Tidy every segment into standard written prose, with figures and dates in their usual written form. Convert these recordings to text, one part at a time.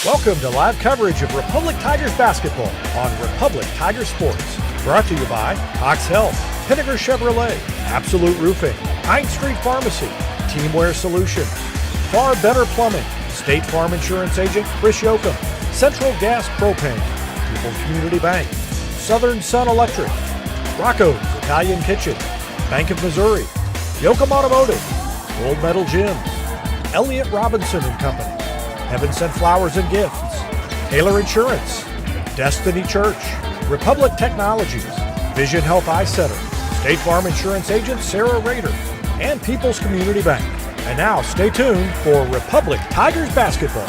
Welcome to live coverage of Republic Tigers basketball on Republic Tiger Sports. Brought to you by Cox Health, Pinnaker Chevrolet, Absolute Roofing, Pine Street Pharmacy, Teamwear Solutions, Far Better Plumbing, State Farm Insurance Agent Chris Yoakum, Central Gas Propane, People Community Bank, Southern Sun Electric, Rocco's Italian Kitchen, Bank of Missouri, Yoakum Automotive, Gold Medal Gym, Elliott Robinson and Company, Heaven Sent Flowers and Gifts, Taylor Insurance, Destiny Church, Republic Technologies, Vision Health Eye Center, State Farm Insurance Agent Sarah Rader, and People's Community Bank. And now stay tuned for Republic Tigers basketball.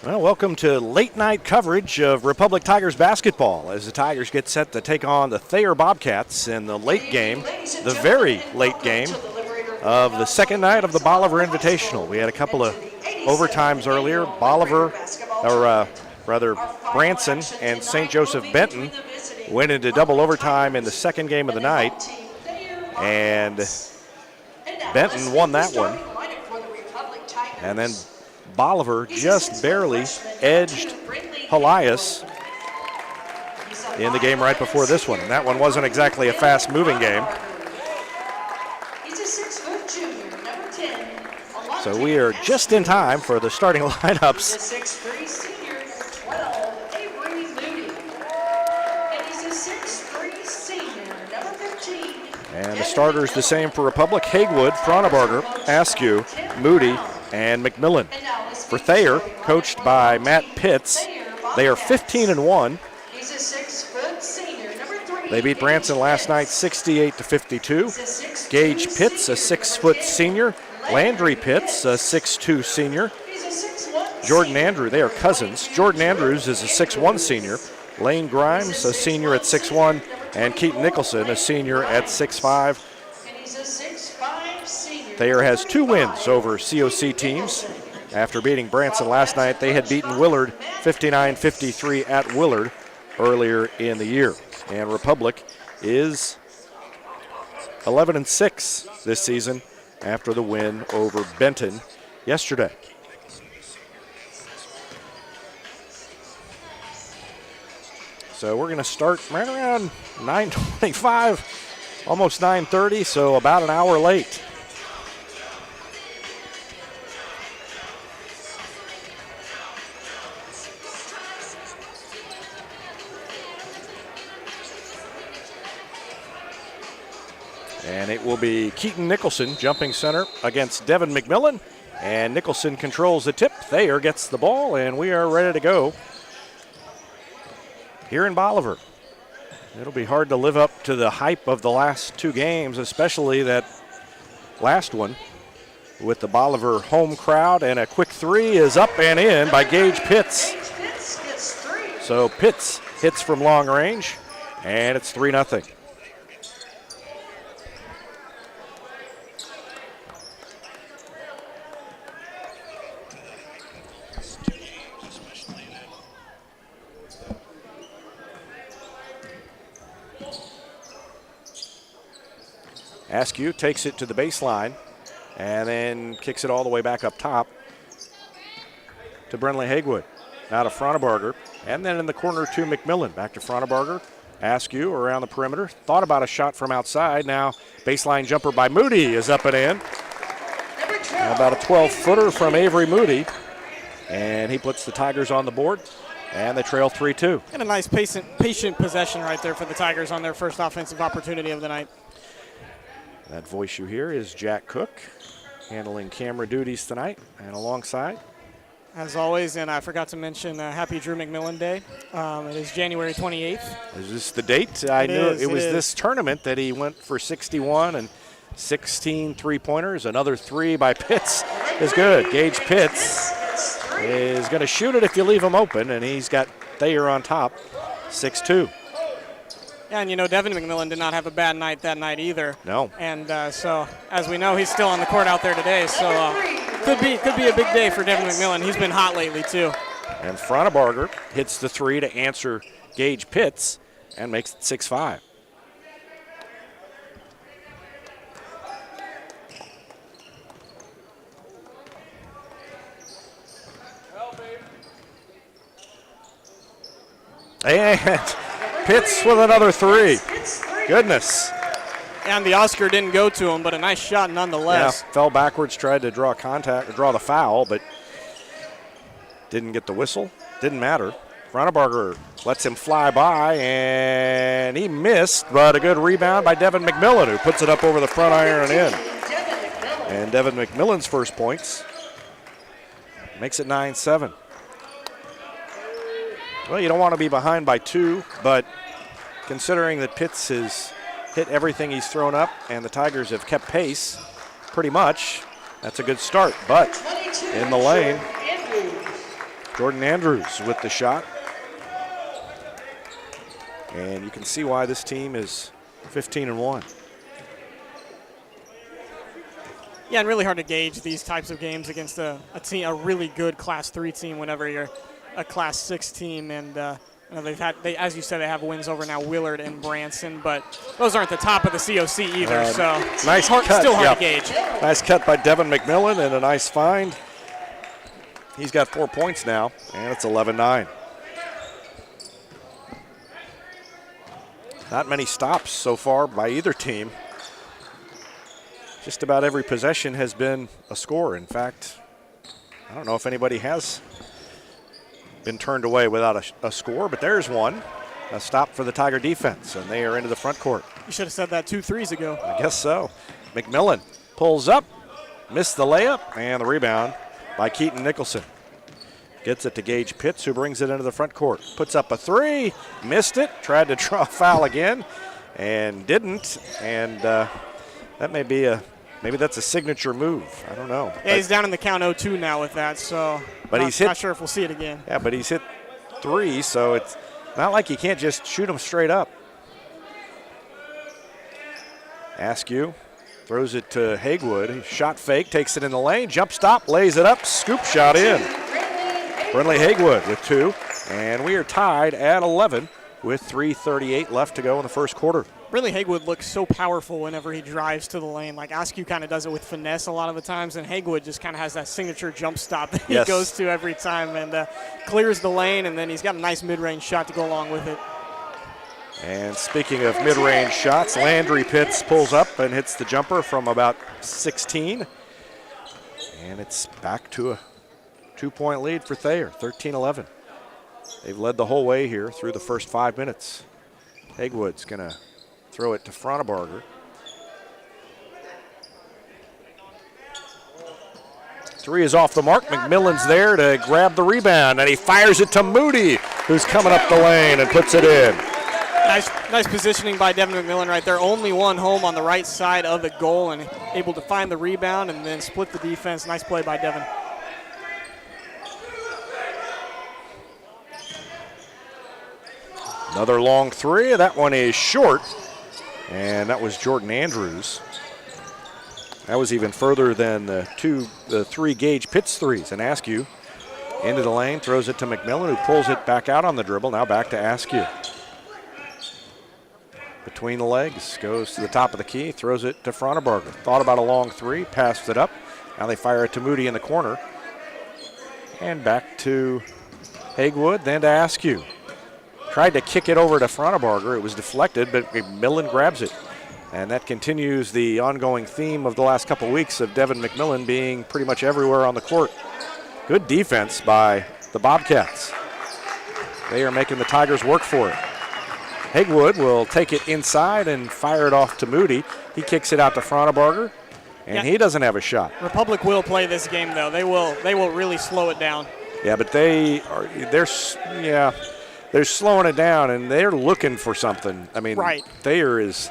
Well, welcome to late night coverage of Republic Tigers basketball as the Tigers get set to take on the Thayer Bobcats in the late game, the very late game of the second night of the Bolivar Invitational. We had a couple of overtimes earlier. Branson and St. Joseph Benton went into double overtime in the second game of the night, and Benton won that one. And then Bolivar just barely edged Helias in the game right before this one. And that one wasn't exactly a fast-moving game. So we are just in time for the starting lineups. And the starters the same for Republic: Haywood, Fraunebarger, Askew, Moody, and McMillan. For Thayer, coached by Matt Pitts, they are 15-1. They beat Branson last night 68-52. Gage Pitts, a 6-foot senior. Landry Pitts, a 6'2 senior. Jordan Andrew, they are cousins. Jordan Andrews is a 6'1 senior. Lane Grimes, a senior at 6'1. And Keaton Nicholson, a senior at 6'5. Thayer has 2 wins over COC teams. After beating Branson last night, they had beaten Willard 59-53 at Willard earlier in the year. And Republic is 11-6 this season after the win over Benton yesterday. So we're going to start right around 9:25, almost 9:30, so about an hour late. And it will be Keaton Nicholson jumping center against Devin McMillan. And Nicholson controls the tip. Thayer gets the ball, and we are ready to go here in Bolivar. It'll be hard to live up to the hype of the last 2 games, especially that last one with the Bolivar home crowd. And a quick 3 is up and in by Gage Pitts. So Pitts hits from long range, and it's 3-0. Askew takes it to the baseline and then kicks it all the way back up top to Brentley Haywood. Now to Fraunebarger, and then in the corner to McMillan. Back to Fraunebarger. Askew around the perimeter. Thought about a shot from outside. Now baseline jumper by Moody is up and in. Now about a 12-footer from Avery Moody. And he puts the Tigers on the board, and they trail 3-2. And a nice patient possession right there for the Tigers on their first offensive opportunity of the night. That voice you hear is Jack Cook, handling camera duties tonight, and alongside. As always, and I forgot to mention Happy Drew McMillan Day. It is January 28th. Is this the date? I knew it was this tournament that he went for 61 and 16 3-pointers. Another 3 by Pitts is good. Gage Pitts is going to shoot it if you leave him open, and he's got Thayer on top, 6'2". Yeah, and Devin McMillan did not have a bad night that night either. No. And so, as we know, he's still on the court out there today. So could be a big day for Devin McMillan. He's been hot lately too. And Fronebarger hits the three to answer Gage Pitts and makes it 6-5. And Pitts with another three. Goodness. And the Oscar didn't go to him, but a nice shot nonetheless. Yeah, fell backwards, tried to draw the foul, but didn't get the whistle. Didn't matter. Fronebarger lets him fly by, and he missed, but a good rebound by Devin McMillan, who puts it up over the front iron and in. And Devin McMillan's first points makes it 9-7. Well, you don't want to be behind by 2, but considering that Pitts has hit everything he's thrown up and the Tigers have kept pace pretty much, that's a good start. But in the lane, Jordan Andrews with the shot. And you can see why this team is 15-1. Yeah, and really hard to gauge these types of games against a really good Class 3 team whenever you're a Class 6 team. And as you said, they have wins over now Willard and Branson, but those aren't the top of the COC either. So nice cut. Still hard to gauge. Nice cut by Devin McMillan and a nice find. He's got 4 points now, and it's 11-9. Not many stops so far by either team. Just about every possession has been a score. In fact, I don't know if anybody has been turned away without a score, but there's one. A stop for the Tiger defense, and they are into the front court. You should have said that 2 threes ago. I guess so. McMillan pulls up, missed the layup, and the rebound by Keaton Nicholson. Gets it to Gage Pitts, who brings it into the front court. Puts up a three, missed it, tried to draw a foul again, and didn't. And that may be maybe that's a signature move. I don't know. Yeah, he's down in the count 0-2 now with that, so but he's not sure if we'll see it again. Yeah, but he's hit 3, so it's not like you can't just shoot them straight up. Askew throws it to Haywood. Shot fake, takes it in the lane, jump stop, lays it up, scoop shot in. Brentley Haywood with 2, and we are tied at 11 with 3:38 left to go in the first quarter. Really, Haywood looks so powerful whenever he drives to the lane. Like Askew kind of does it with finesse a lot of the times, and Haywood just kind of has that signature jump stop that he goes to every time and clears the lane, and then he's got a nice mid-range shot to go along with it. And speaking of mid-range shots, Landry Pitts pulls up and hits the jumper from about 16. And it's back to a 2-point lead for Thayer, 13-11. They've led the whole way here through the first 5 minutes. Haywood's going to throw it to Fronebarger. Three is off the mark. McMillan's there to grab the rebound, and he fires it to Moody, who's coming up the lane and puts it in. Nice positioning by Devin McMillan right there. Only one home on the right side of the goal and able to find the rebound and then split the defense. Nice play by Devin. Another long three. That one is short, and that was Jordan Andrews. That was even further than the 3 Gage Pitts threes. And Askew into the lane, throws it to McMillan, who pulls it back out on the dribble. Now back to Askew. Between the legs, goes to the top of the key, throws it to Fronebarger. Thought about a long three, passed it up. Now they fire it to Moody in the corner. And back to Haywood, then to Askew. Tried to kick it over to Fronebarger. It was deflected, but McMillan grabs it. And that continues the ongoing theme of the last couple weeks of Devin McMillan being pretty much everywhere on the court. Good defense by the Bobcats. They are making the Tigers work for it. Haywood will take it inside and fire it off to Moody. He kicks it out to Fronebarger, and he doesn't have a shot. Republic will play this game, though. They will really slow it down. Yeah, but they're slowing it down, and they're looking for something. I mean, Thayer is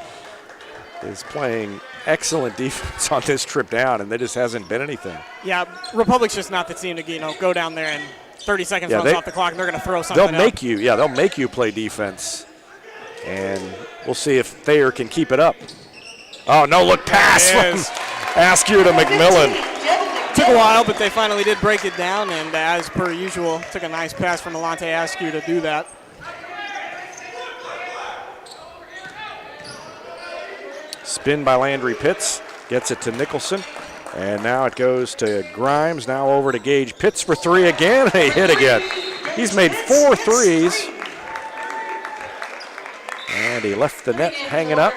playing excellent defense on this trip down, and there just hasn't been anything. Yeah, Republic's just not the team to go down there and 30 seconds runs off the clock, and they're going to throw something. They'll make you play defense, and We'll see if Thayer can keep it up. Oh, no look pass from Askew to McMillan. Took a while, but they finally did break it down, and as per usual, took a nice pass from Alante Askew to do that. Spin by Landry Pitts, gets it to Nicholson, and now it goes to Grimes, now over to Gage Pitts for three again. He hit again. He's made 4 threes, and he left the net hanging up.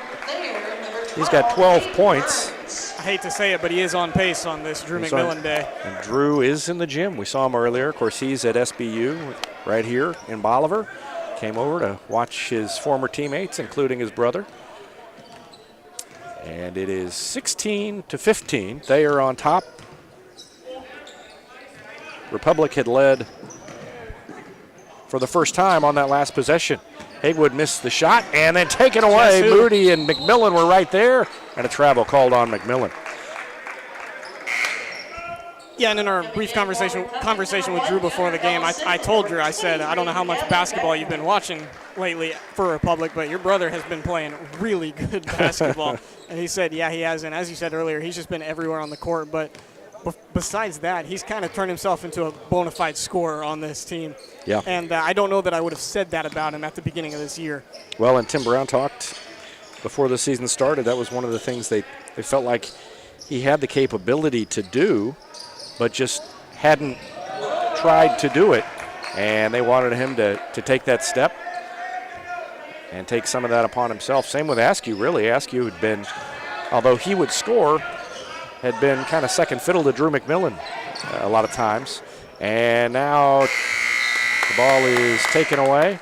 He's got 12 points. I hate to say it, but he is on pace on this Drew McMillan day. And Drew is in the gym. We saw him earlier. Of course, he's at SBU right here in Bolivar. Came over to watch his former teammates, including his brother. And it is 16-15. They are on top. Republic had led for the first time on that last possession. Haywood missed the shot and then taken away. Moody and McMillan were right there, and a travel called on McMillan. Yeah, and in our brief conversation with Drew before the game, I told Drew, I said, I don't know how much basketball you've been watching lately for Republic, but your brother has been playing really good basketball. And he said, yeah, he has. And as you said earlier, he's just been everywhere on the court. But besides that, he's kind of turned himself into a bona fide scorer on this team. Yeah. And I don't know that I would have said that about him at the beginning of this year. Well, and Tim Brown talked before the season started. That was one of the things they felt like he had the capability to do, but just hadn't tried to do it. And they wanted him to take that step and take some of that upon himself. Same with Askew, really. Askew had been, although he would score, had been kind of second fiddle to Drew McMillan a lot of times. And now the ball is taken away.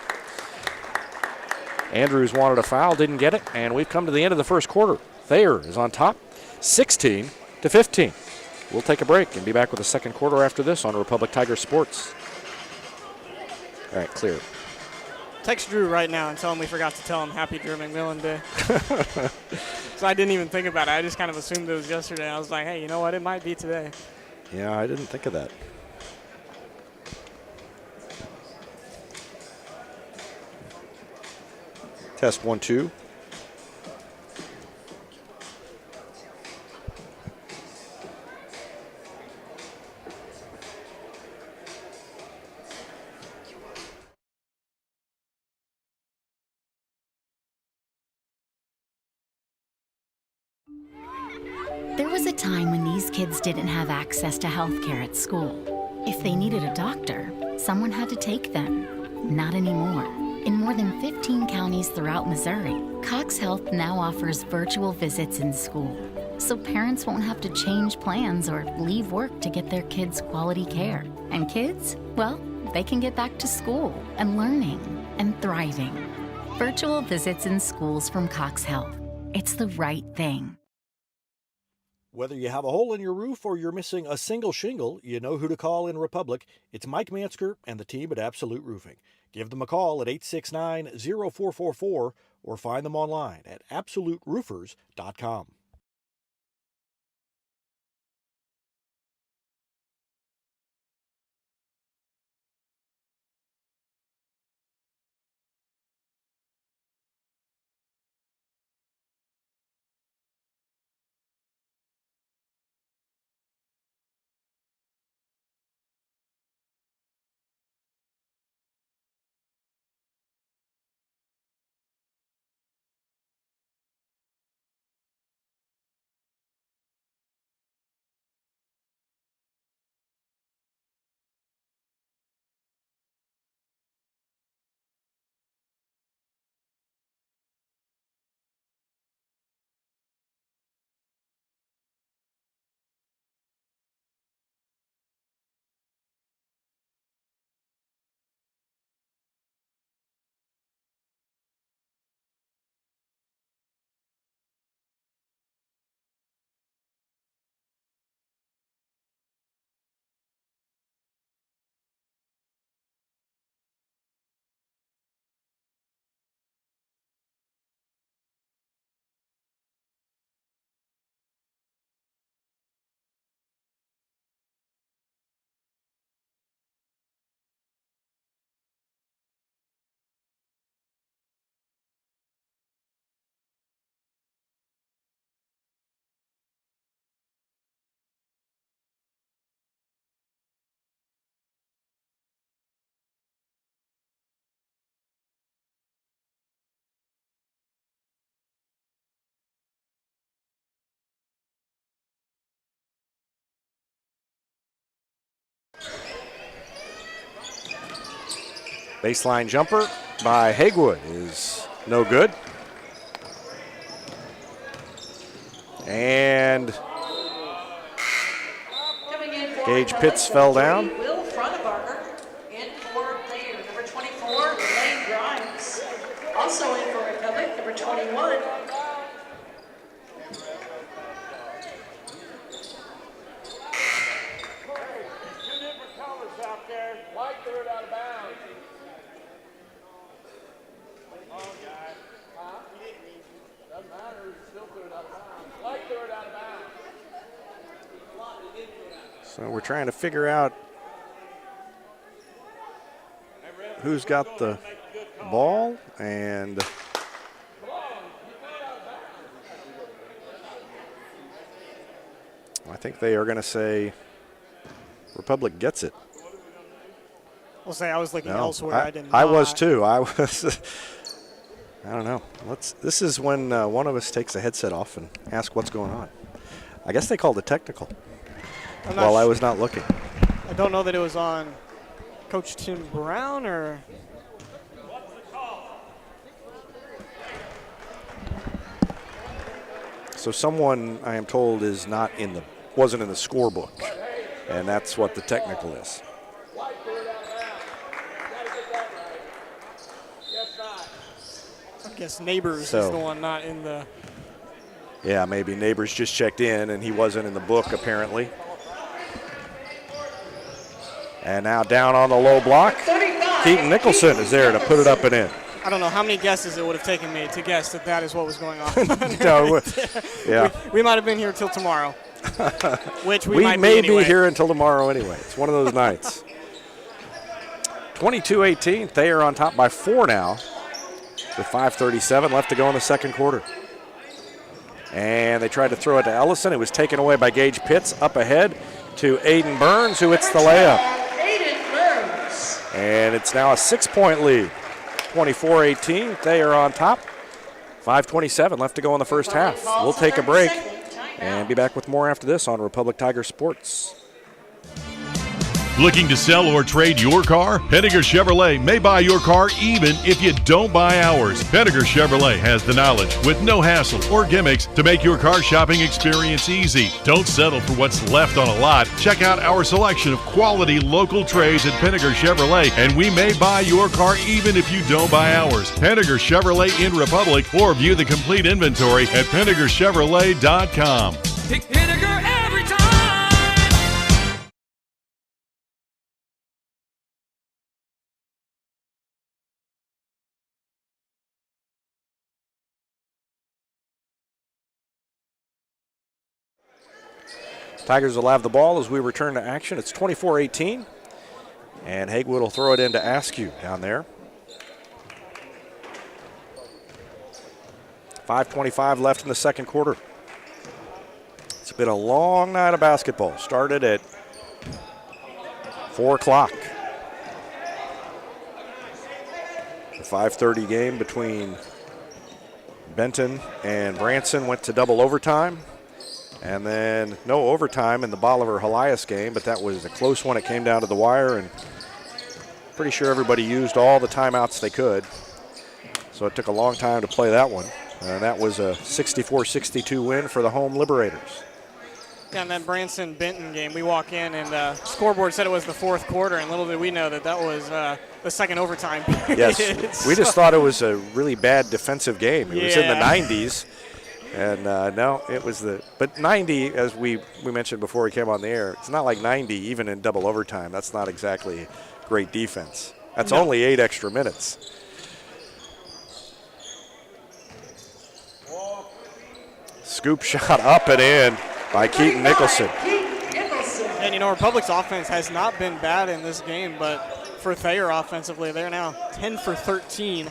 Andrews wanted a foul, didn't get it, and we've come to the end of the first quarter. Thayer is on top, 16-15. We'll take a break and be back with the second quarter after this on Republic Tiger Sports. All right, clear. Text Drew right now and tell him we forgot to tell him Happy Drew McMillan Day. So I didn't even think about it. I just kind of assumed it was yesterday. I was like, hey, you know what? It might be today. Yeah, I didn't think of that. Test 1, 2. There was a time when these kids didn't have access to health care at school. If they needed a doctor, someone had to take them. Not anymore. In more than 15 counties throughout Missouri, Cox Health now offers virtual visits in school, so parents won't have to change plans or leave work to get their kids quality care. And kids, well, they can get back to school and learning and thriving. Virtual visits in schools from Cox Health. It's the right thing. Whether you have a hole in your roof or you're missing a single shingle, you know who to call in Republic. It's Mike Mansker and the team at Absolute Roofing. Give them a call at 869-0444 or find them online at absoluteroofers.com. Baseline jumper by Haywood is no good. And Gage Pitts fell down. Will Frontenbarger in for Thayer. Number 24, Lane Grimes. Also in for Republic, number 21. So we're trying to figure out who's got the ball, and I think they are going to say Republic gets it. I'll say I was looking No, elsewhere. I was too. I was. I don't know. This is when one of us takes the headset off and asks what's going on. I guess they called it technical while I was not looking. I don't know that it was on Coach Tim Brown or. So someone, I am told, wasn't in the scorebook, and that's what the technical is. I guess Neighbors is the one not in the. Yeah, maybe Neighbors just checked in, and he wasn't in the book apparently. And now down on the low block, Keaton Nicholson is there to put it up and in. I don't know how many guesses it would have taken me to guess that is what was going on. No, yeah. We might have been here till tomorrow, which we might may be anyway. be here until tomorrow anyway. It's one of those nights. 22-18, Thayer on top by 4 now with 5:37 left to go in the second quarter. And they tried to throw it to Ellison. It was taken away by Gage Pitts. Up ahead to Aiden Burns, who hits the layup. Aiden Burns. And it's now a 6-point lead. 24-18, Thayer on top. 5:27 left to go in the first half. We'll take a break and be back with more after this on Republic Tiger Sports. Looking to sell or trade your car? Henniger Chevrolet may buy your car even if you don't buy ours. Henniger Chevrolet has the knowledge with no hassle or gimmicks to make your car shopping experience easy. Don't settle for what's left on a lot. Check out our selection of quality local trades at Henniger Chevrolet, and we may buy your car even if you don't buy ours. Henniger Chevrolet in Republic, or view the complete inventory at HennigerChevrolet.com. Pick Henniger every time. Tigers will have the ball as we return to action. It's 24-18, and Haywood will throw it into Askew down there. 5:25 left in the second quarter. It's been a long night of basketball. Started at 4 o'clock. The 5:30 game between Benton and Branson went to double overtime. And then no overtime in the Bolivar-Helias game, but that was a close one. It came down to the wire, and pretty sure everybody used all the timeouts they could. So it took a long time to play that one. And that was a 64-62 win for the home Liberators. Yeah, and that Branson-Benton game, we walk in and scoreboard said it was the fourth quarter, and little did we know that was the second overtime period. Yes, we just thought it was a really bad defensive game. It was in the 90s. And no, it was but 90, as we mentioned before we came on the air, it's not like 90 even in double overtime. That's not exactly great defense. That's only 8 extra minutes. Scoop shot up and in by Keaton Nicholson. And you know, Republic's offense has not been bad in this game, but for Thayer offensively, they're now 10 for 13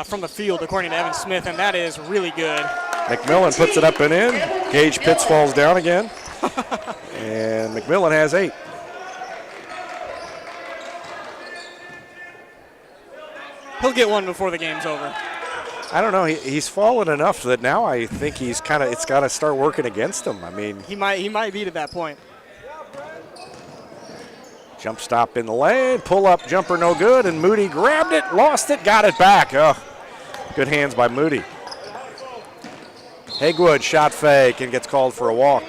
from the field, according to Evan Smith, and that is really good. McMillan puts it up and in. Gage Pitts falls down again. And McMillan has 8. He'll get one before the game's over. I don't know. He's fallen enough that now I think it's got to start working against him. I mean, he might be to that point. Jump stop in the lane, pull up jumper no good, and Moody grabbed it, lost it, got it back. Oh, good hands by Moody. Hegwood shot fake and gets called for a walk.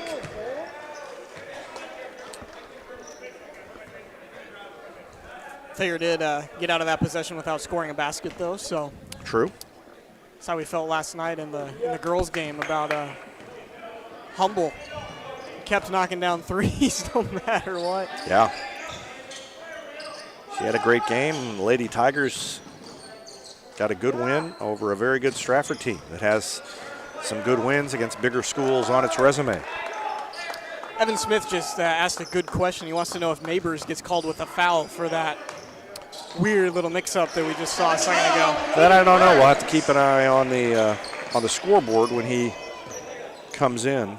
Thayer did get out of that possession without scoring a basket, though. So True. that's how we felt last night in the girls' game about Humble. Kept knocking down threes no matter what. Yeah. She had a great game. Lady Tigers got a good win over a very good Stratford team that has some good wins against bigger schools on its resume. Evan Smith just asked a good question. He wants to know if Neighbors gets called with a foul for that weird little mix-up that we just saw a second ago. That I don't know. We'll have to keep an eye on the scoreboard when he comes in.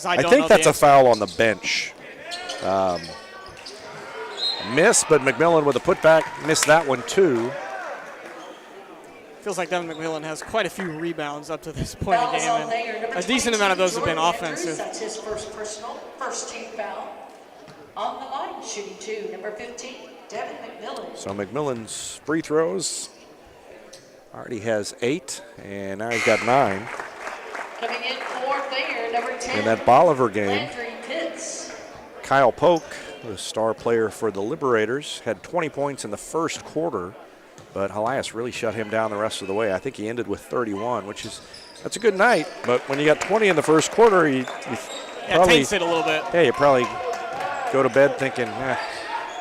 I think that's a foul on the bench. Miss, but McMillan with a putback missed that one too. Feels like Devin McMillan has quite a few rebounds up to this point in the game, and a decent amount of those have been offensive. That's his first team foul. On the line, shooting two, number 15, Devin McMillan. So McMillan's free throws already has 8, and now he's got 9. Coming in for Thayer, number 10. In that Bolivar game, Landry Pitts. Kyle Polk, the star player for the Liberators, had 20 points in the first quarter, but Helias really shut him down the rest of the way. I think he ended with 31, that's a good night. But when you got 20 in the first quarter, you probably taints it a little bit. Yeah, you probably go to bed thinking,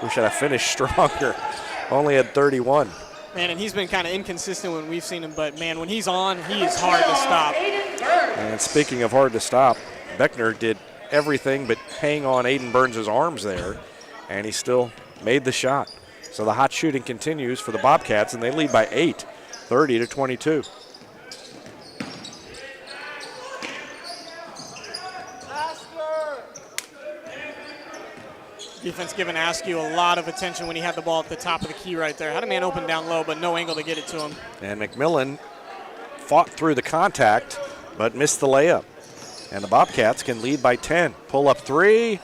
we should have finished stronger. Only had 31. Man, and he's been kind of inconsistent when we've seen him, but man, when he's on, he is hard to stop. And speaking of hard to stop, Beckner did everything but hang on Aiden Burns' arms there, and he still made the shot. So the hot shooting continues for the Bobcats, and they lead by 8, 30-22. Defense giving Askew a lot of attention when he had the ball at the top of the key right there. Had a man open down low, but no angle to get it to him. And McMillan fought through the contact, but missed the layup. And the Bobcats can lead by 10. Pull up 3,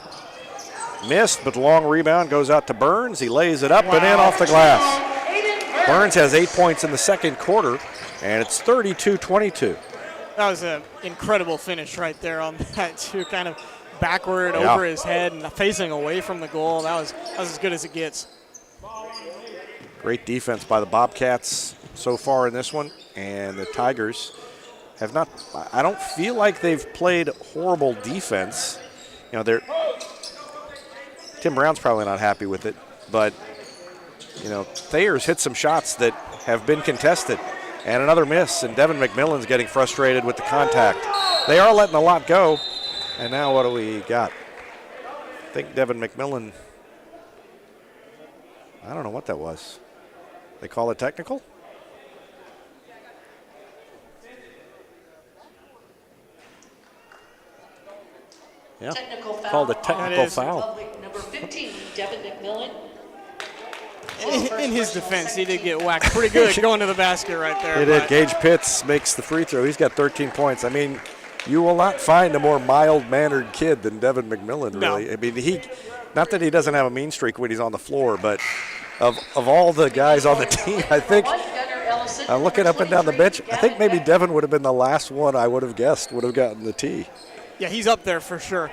missed, but long rebound goes out to Burns. He lays it up and in off the glass. Burns has 8 points in the second quarter, and it's 32-22. That was an incredible finish right there on that too, kind of backward over his head and facing away from the goal. That was as good as it gets. Great defense by the Bobcats so far in this one, and the Tigers have not, I don't feel like they've played horrible defense. You know, Tim Brown's probably not happy with it, but, you know, Thayer's hit some shots that have been contested, and another miss, and Devin McMillan's getting frustrated with the contact. They are letting a lot go, and now what do we got? I think Devin McMillan, I don't know what that was. They call it technical? Yeah, called a technical foul. Number 15, Devin McMillan. In his defense, he did get whacked pretty good going to the basket right there. He did. Gage Pitts makes the free throw. He's got 13 points. I mean, you will not find a more mild-mannered kid than Devin McMillan, really. No. I mean, not that he doesn't have a mean streak when he's on the floor, but of all the guys on the team, I think, looking up and down the bench, I think maybe Devin would have been the last one I would have guessed would have gotten the tee. Yeah, he's up there for sure.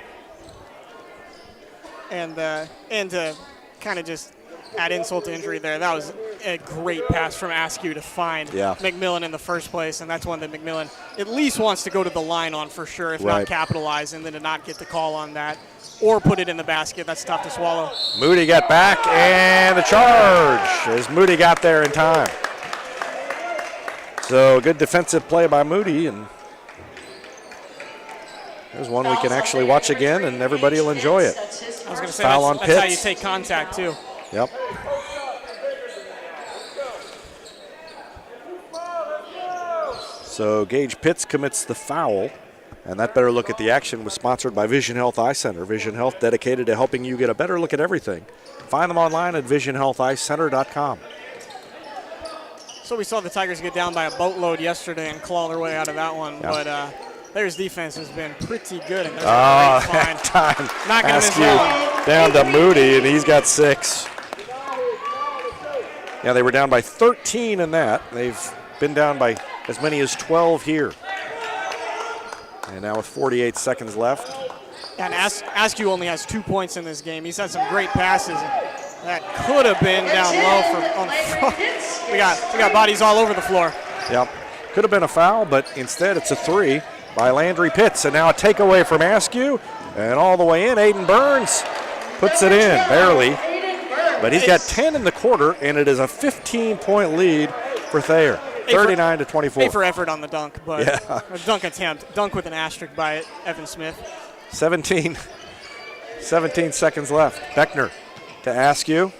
And to kind of just add insult to injury there, that was a great pass from Askew to find McMillan in the first place, and that's one that McMillan at least wants to go to the line on for sure, if not capitalize, and then to not get the call on that or put it in the basket. That's tough to swallow. Moody got back, and the charge as Moody got there in time. So good defensive play by Moody, and there's one we can actually watch again, and everybody will enjoy it. I was going to say, Foul on that's how Pitts. you take contact, too. Yep. So Gage Pitts commits the foul, and that better look at the action was sponsored by Vision Health Eye Center. Vision Health dedicated to helping you get a better look at everything. Find them online at visionhealtheyecenter.com. So we saw the Tigers get down by a boatload yesterday and claw their way out of that one, but Thayer's defense has been pretty good. And there's a Oh, great find. time. Not going to miss Askew that down to Moody, and he's got 6. Yeah, they were down by 13 in that. They've been down by as many as 12 here. And now with 48 seconds left. And Askew only has 2 points in this game. He's had some great passes that could have been down low. We got bodies all over the floor. Yep. Could have been a foul, but instead it's a 3 by Landry Pitts. And now a takeaway from Askew. And all the way in, Aiden Burns puts it in, barely. But he's got 10 in the quarter, and it is a 15-point lead for Thayer, 39 to 24. A for effort on the dunk, but a dunk attempt. Dunk with an asterisk by Evan Smith. 17 seconds left. Beckner to Askew.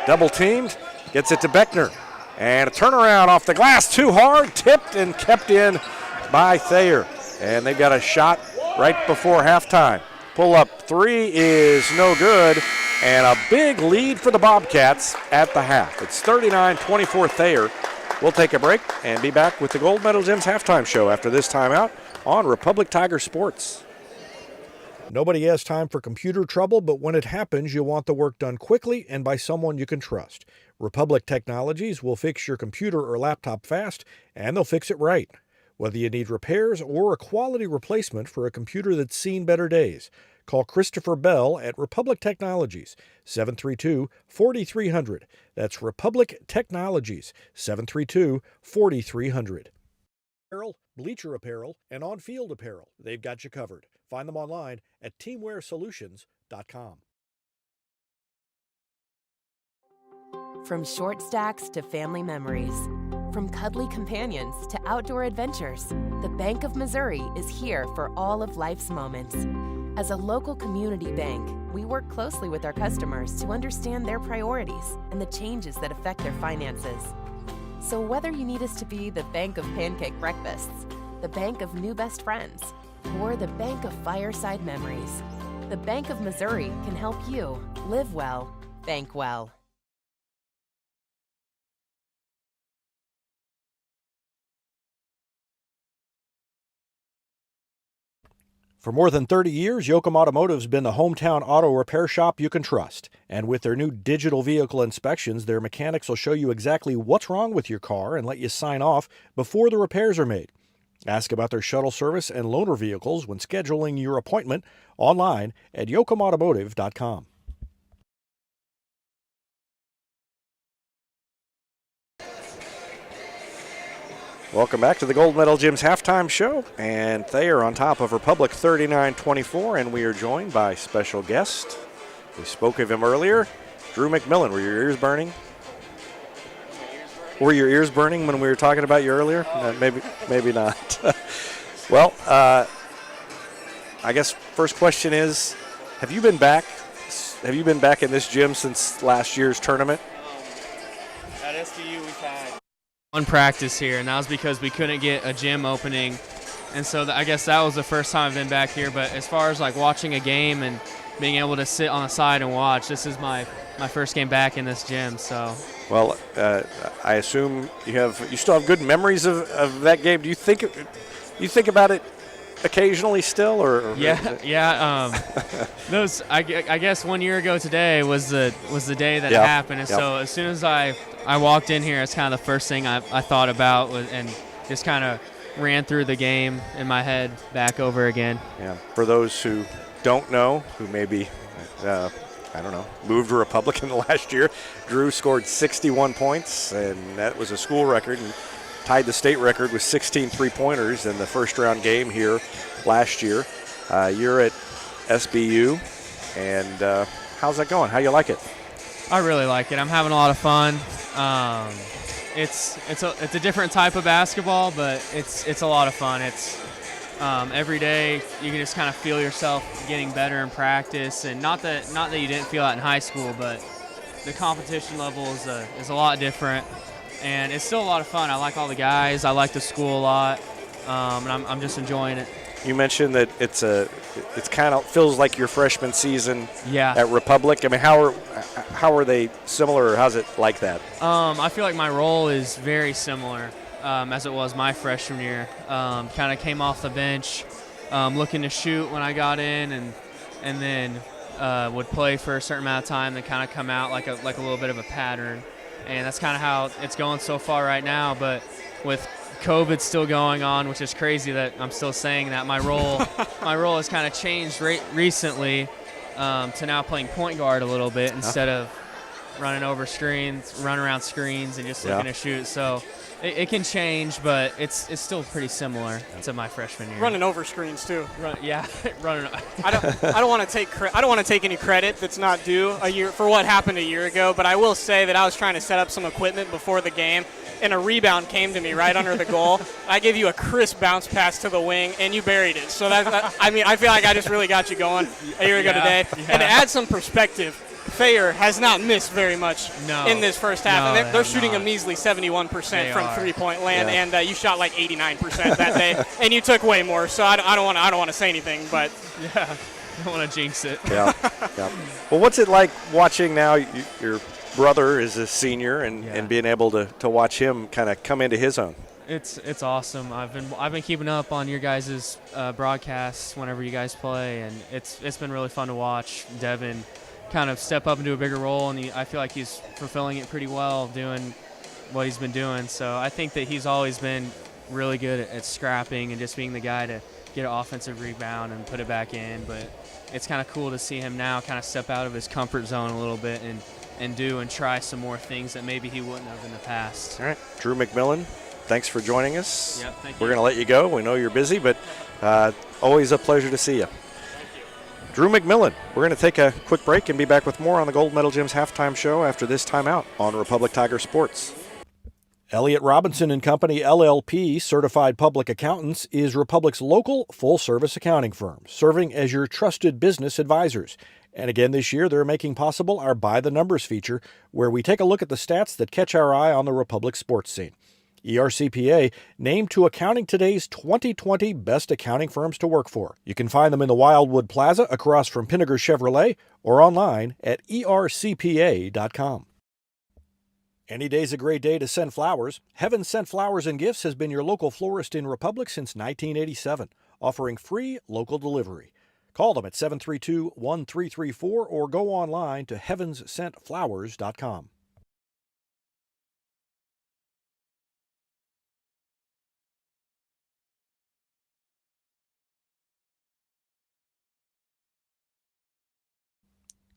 Double teamed, gets it to Beckner. And a turnaround off the glass, too hard, tipped and kept in by Thayer. And they've got a shot right before halftime. Pull up 3 is no good, and a big lead for the Bobcats at the half. It's 39-24 Thayer. We'll take a break and be back with the Gold Medal Gyms halftime show after this timeout on Republic Tiger Sports. Nobody has time for computer trouble, but when it happens, you want the work done quickly and by someone you can trust. Republic Technologies will fix your computer or laptop fast, and they'll fix it right. Whether you need repairs or a quality replacement for a computer that's seen better days, call Christopher Bell at Republic Technologies, 732-4300. That's Republic Technologies, 732-4300. Apparel, bleacher apparel, and on-field apparel. They've got you covered. Find them online at teamwearsolutions.com. From short stacks to family memories, from cuddly companions to outdoor adventures, the Bank of Missouri is here for all of life's moments. As a local community bank, we work closely with our customers to understand their priorities and the changes that affect their finances. So whether you need us to be the bank of pancake breakfasts, the bank of new best friends, or the bank of fireside memories, the Bank of Missouri can help you live well, bank well. For more than 30 years, Yoakum Automotive's been the hometown auto repair shop you can trust. And with their new digital vehicle inspections, their mechanics will show you exactly what's wrong with your car and let you sign off before the repairs are made. Ask about their shuttle service and loaner vehicles when scheduling your appointment online at yoakumautomotive.com. Welcome back to the Gold Medal Gyms halftime show, and Thayer on top of Republic 39-24, and we are joined by special guest. We spoke of him earlier, Drew McMillan. Were your ears burning? Were your ears burning when we were talking about you earlier? Maybe not. Well, I guess first question is, have you been back? Have you been back in this gym since last year's tournament? At SDU, we've had one practice here, and that was because we couldn't get a gym opening, and so I guess that was the first time I've been back here. But as far as like watching a game and being able to sit on the side and watch, this is my first game back in this gym. So, well, I assume you still have good memories of that game. Do you think about it occasionally still, or yeah. Those I guess 1 year ago today was the day that it happened, and so as soon as I walked in here, it's kind of the first thing I thought about and just kind of ran through the game in my head back over again. Yeah. For those who don't know, who maybe moved to Republican last year, Drew scored 61 points, and that was a school record, and tied the state record with 16 three-pointers in the first-round game here last year. You're at SBU, and how's that going? How you like it? I really like it. I'm having a lot of fun. It's a different type of basketball, but it's a lot of fun. It's every day you can just kind of feel yourself getting better in practice, and not that you didn't feel that in high school, but the competition level is a lot different. And it's still a lot of fun. I like all the guys. I like the school a lot, and I'm just enjoying it. You mentioned that it's kind of feels like your freshman season at Republic. I mean, how are they similar, or how's it like that? I feel like my role is very similar. as it was my freshman year. Kind of came off the bench, looking to shoot when I got in, and then would play for a certain amount of time, then kind of come out like a little bit of a pattern. And that's kind of how it's going so far right now. But with COVID still going on, which is crazy that I'm still saying that, my role has kind of changed recently to now playing point guard a little bit instead of running over screens, running around screens, and just looking to shoot. So it can change, but it's still pretty similar to my freshman year. Running over screens too. Running. I don't want to take any credit that's not due for what happened a year ago, but I will say that I was trying to set up some equipment before the game, and a rebound came to me right under the goal. I gave you a crisp bounce pass to the wing, and you buried it. So I feel like I just really got you going a year ago today. Yeah. And to add some perspective, Thayer has not missed very much in this first half. And they're shooting a measly 71% from three-point land, and you shot like 89% that day, and you took way more. So I don't want to say anything, but yeah, I don't want to jinx it. Yeah. Well, what's it like watching now? Your brother is a senior, and being able to watch him kind of come into his own. It's awesome. I've been keeping up on your guys' broadcasts whenever you guys play, and it's been really fun to watch Devin kind of step up into a bigger role, and I feel like he's fulfilling it pretty well, doing what he's been doing. So I think that he's always been really good at scrapping and just being the guy to get an offensive rebound and put it back in. But it's kind of cool to see him now kind of step out of his comfort zone a little bit and do and try some more things that maybe he wouldn't have in the past. All right, Drew McMillan, thanks for joining us. Yep, thank you. We're going to let you go. We know you're busy, but always a pleasure to see you. Drew McMillan. We're going to take a quick break and be back with more on the Gold Medal Gym's halftime show after this timeout on Republic Tiger Sports. Elliott Robinson and Company, LLP, Certified Public Accountants, is Republic's local full-service accounting firm, serving as your trusted business advisors. And again this year, they're making possible our By the Numbers feature, where we take a look at the stats that catch our eye on the Republic sports scene. ERCPA named to Accounting Today's 2020 Best Accounting Firms to Work For. You can find them in the Wildwood Plaza across from Pinnaker Chevrolet or online at ercpa.com. Any day's a great day to send flowers. Heaven Sent Flowers and Gifts has been your local florist in Republic since 1987, offering free local delivery. Call them at 732-1334 or go online to heavenssentflowers.com.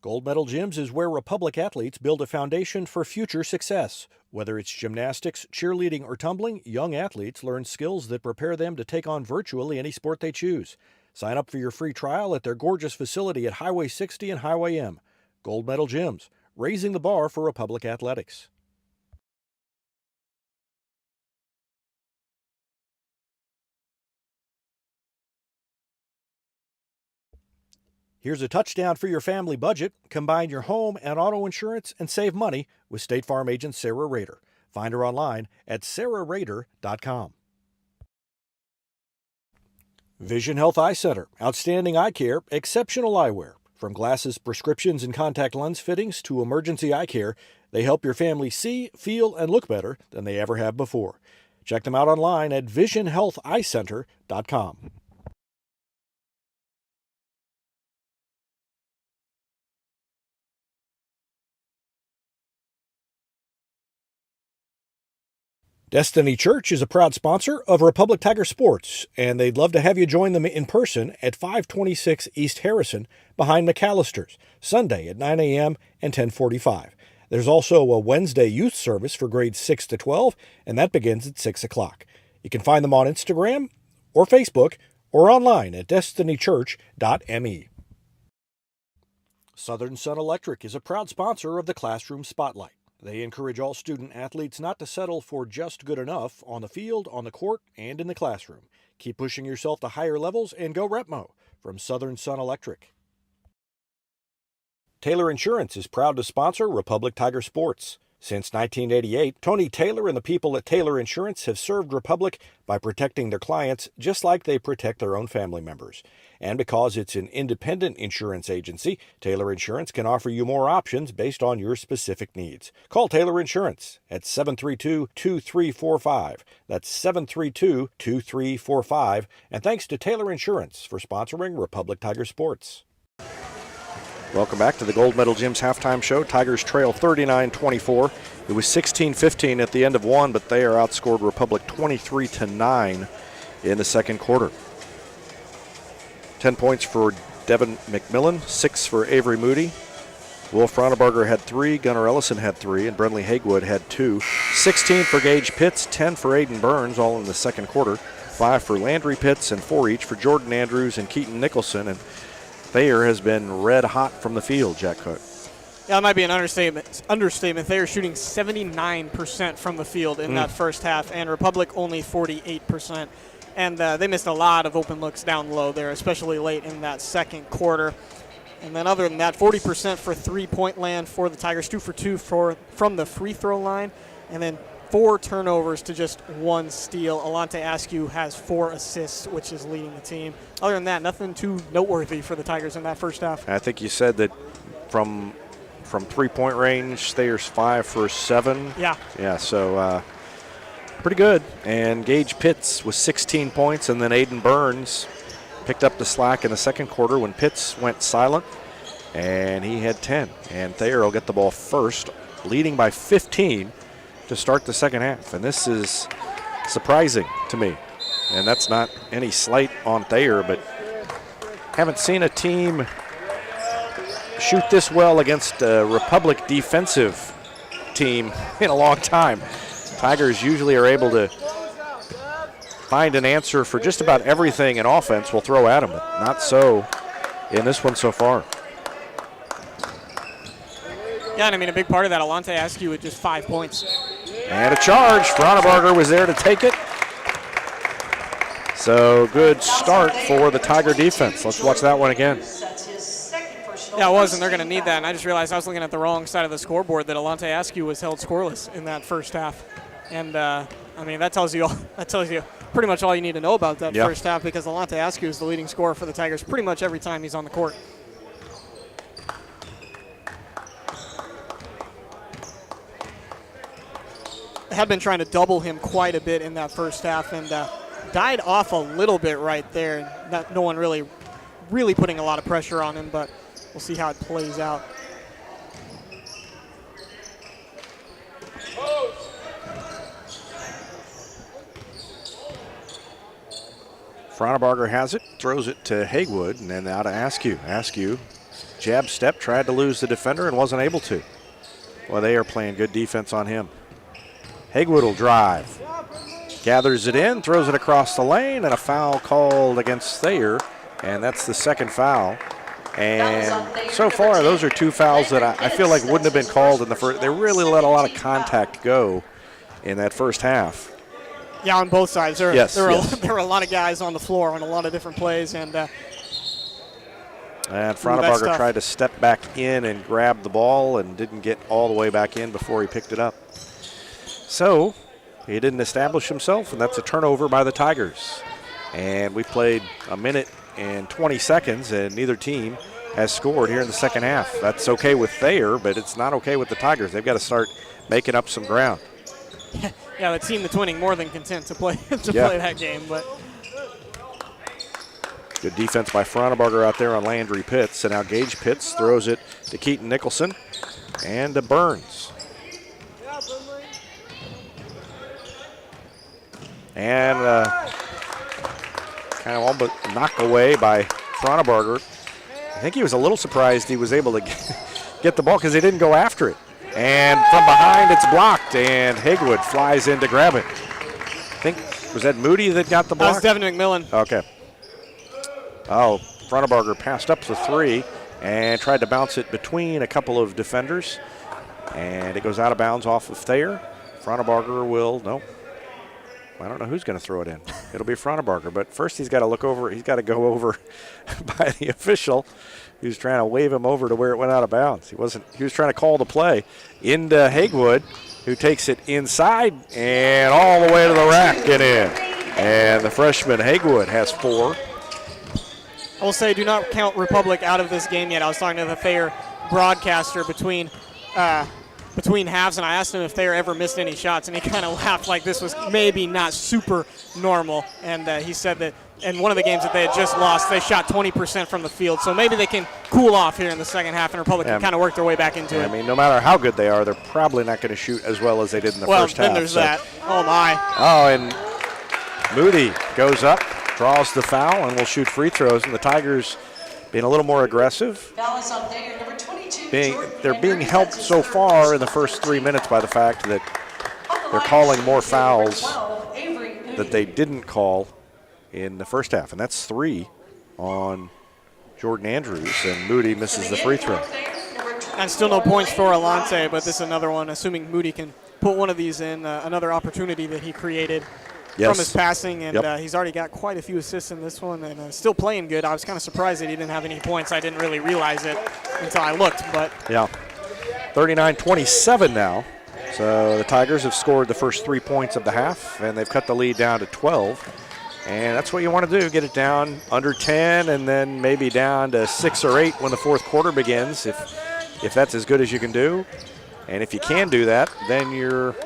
Gold Medal Gyms is where Republic athletes build a foundation for future success. Whether it's gymnastics, cheerleading, or tumbling, young athletes learn skills that prepare them to take on virtually any sport they choose. Sign up for your free trial at their gorgeous facility at Highway 60 and Highway M. Gold Medal Gyms, raising the bar for Republic athletics. Here's a touchdown for your family budget. Combine your home and auto insurance and save money with State Farm agent Sarah Rader. Find her online at sarahrader.com. Vision Health Eye Center. Outstanding eye care, exceptional eyewear. From glasses, prescriptions, and contact lens fittings to emergency eye care, they help your family see, feel, and look better than they ever have before. Check them out online at visionhealtheyecenter.com. Destiny Church is a proud sponsor of Republic Tiger Sports, and they'd love to have you join them in person at 526 East Harrison behind McAllister's, Sunday at 9 a.m. and 10:45. There's also a Wednesday youth service for grades 6 to 12, and that begins at 6 o'clock. You can find them on Instagram or Facebook or online at destinychurch.me. Southern Sun Electric is a proud sponsor of the Classroom Spotlight. They encourage all student athletes not to settle for just good enough on the field, on the court, and in the classroom. Keep pushing yourself to higher levels and go Repmo from Southern Sun Electric. Taylor Insurance is proud to sponsor Republic Tiger Sports. Since 1988, Tony Taylor and the people at Taylor Insurance have served Republic by protecting their clients just like they protect their own family members. And because it's an independent insurance agency, Taylor Insurance can offer you more options based on your specific needs. Call Taylor Insurance at 732-2345. That's 732-2345. And thanks to Taylor Insurance for sponsoring Republic Tiger Sports. Welcome back to the Gold Medal Gym's halftime show. Tigers trail 39-24. It was 16-15 at the end of one, but Thayer outscored Republic 23-9 in the second quarter. 10 points for Devin McMillan, 6 for Avery Moody. Wolf Ronneberger had 3, Gunnar Ellison had 3, and Brentley Hagewood had 2. 16 for Gage Pitts, 10 for Aiden Burns, all in the second quarter. 5 for Landry Pitts and 4 each for Jordan Andrews and Keaton Nicholson. And Thayer has been red hot from the field, Jack Cook. Yeah, that might be an understatement. Thayer shooting 79% from the field in that first half, and Republic only 48%. And they missed a lot of open looks down low there, especially late in that second quarter. And then other than that, 40% for three-point land for the Tigers, 2 for 2 from the free throw line, and then 4 turnovers to just 1 steal. Alante Askew has 4 assists, which is leading the team. Other than that, nothing too noteworthy for the Tigers in that first half. I think you said that from three-point range, Thayer's 5 for 7. Yeah. Yeah, so pretty good. And Gage Pitts was 16 points, and then Aiden Burns picked up the slack in the second quarter when Pitts went silent, and he had 10. And Thayer will get the ball first, leading by 15 to start the second half. And this is surprising to me. And that's not any slight on Thayer, but haven't seen a team shoot this well against a Republic defensive team in a long time. Tigers usually are able to find an answer for just about everything in offense we'll throw at them, but not so in this one so far. Yeah, and I mean, a big part of that, Alante Askew with just 5 points. And a charge. Ronneberger was there to take it. So good start for the Tiger defense. Let's watch that one again. Yeah, it was, and they're going to need that. And I just realized I was looking at the wrong side of the scoreboard, that Alante Askew was held scoreless in that first half. And, I mean, that tells you pretty much all you need to know about that first half, because Alante Askew is the leading scorer for the Tigers pretty much every time he's on the court. They had been trying to double him quite a bit in that first half, and died off a little bit right there. No one really putting a lot of pressure on him, but we'll see how it plays out. Ronneberger has it, throws it to Hagewood, and then out to Askew. Askew, jab step, tried to lose the defender and wasn't able to. Well, they are playing good defense on him. Hagewood will drive. Gathers it in, throws it across the lane, and a foul called against Thayer, and that's the second foul. And so far, those are 2 fouls that I feel like wouldn't have been called in the first. They really let a lot of contact go in that first half. Yeah, on both sides. There were a lot of guys on the floor on a lot of different plays. And Ronneberger tried to step back in and grab the ball and didn't get all the way back in before he picked it up. So he didn't establish himself, and that's a turnover by the Tigers. And we played a minute and 20 seconds, and neither team has scored here in the second half. That's okay with Thayer, but it's not okay with the Tigers. They've got to start making up some ground. Yeah, the team that's winning more than content to play play that game. But good defense by Ronneberger out there on Landry Pitts, and now Gage Pitts throws it to Keaton Nicholson and to Burns. And kind of all but knocked away by Ronneberger. I think he was a little surprised he was able to get the ball because he didn't go after it. And from behind, it's blocked, and Hagewood flies in to grab it. I think, was that Moody that got the block? That was Devin McMillan. Okay. Oh, Ronneberger passed up the 3 and tried to bounce it between a couple of defenders. And it goes out of bounds off of Thayer. Ronneberger will, no. I don't know who's going to throw it in. It'll be Frontenberger, but first he's got to look over. He's got to go over by the official, who's trying to wave him over to where it went out of bounds. He was trying to call the play into Haywood, who takes it inside and all the way to the rack and in. And the freshman Haywood has 4. I will say, do not count Republic out of this game yet. I was talking to the Thayer broadcaster between halves, and I asked him if Thayer ever missed any shots, and he kind of laughed like this was maybe not super normal. And he said that in one of the games that they had just lost, they shot 20% from the field. So maybe they can cool off here in the second half, and Republic can kind of work their way back into it. I mean, no matter how good they are, they're probably not going to shoot as well as they did in the first half. Well, then there's that. Oh, my. Oh, and Moody goes up, draws the foul, and will shoot free throws. And the Tigers being a little more aggressive. Foul is on Thayer, number 22. They're being helped so far in the first 3 minutes by the fact that they're calling more fouls that they didn't call in the first half. And that's 3 on Jordan Andrews, and Moody misses the free throw. And still no points for Alante, but this is another one, assuming Moody can put one of these in, another opportunity that he created from his passing, and he's already got quite a few assists in this one, and still playing good. I was kind of surprised that he didn't have any points. I didn't really realize it until I looked, but. Yeah, 39-27 now. So the Tigers have scored the first 3 points of the half, and they've cut the lead down to 12. And that's what you want to do, get it down under 10 and then maybe down to 6 or 8 when the fourth quarter begins, if that's as good as you can do. And if you can do that, then you're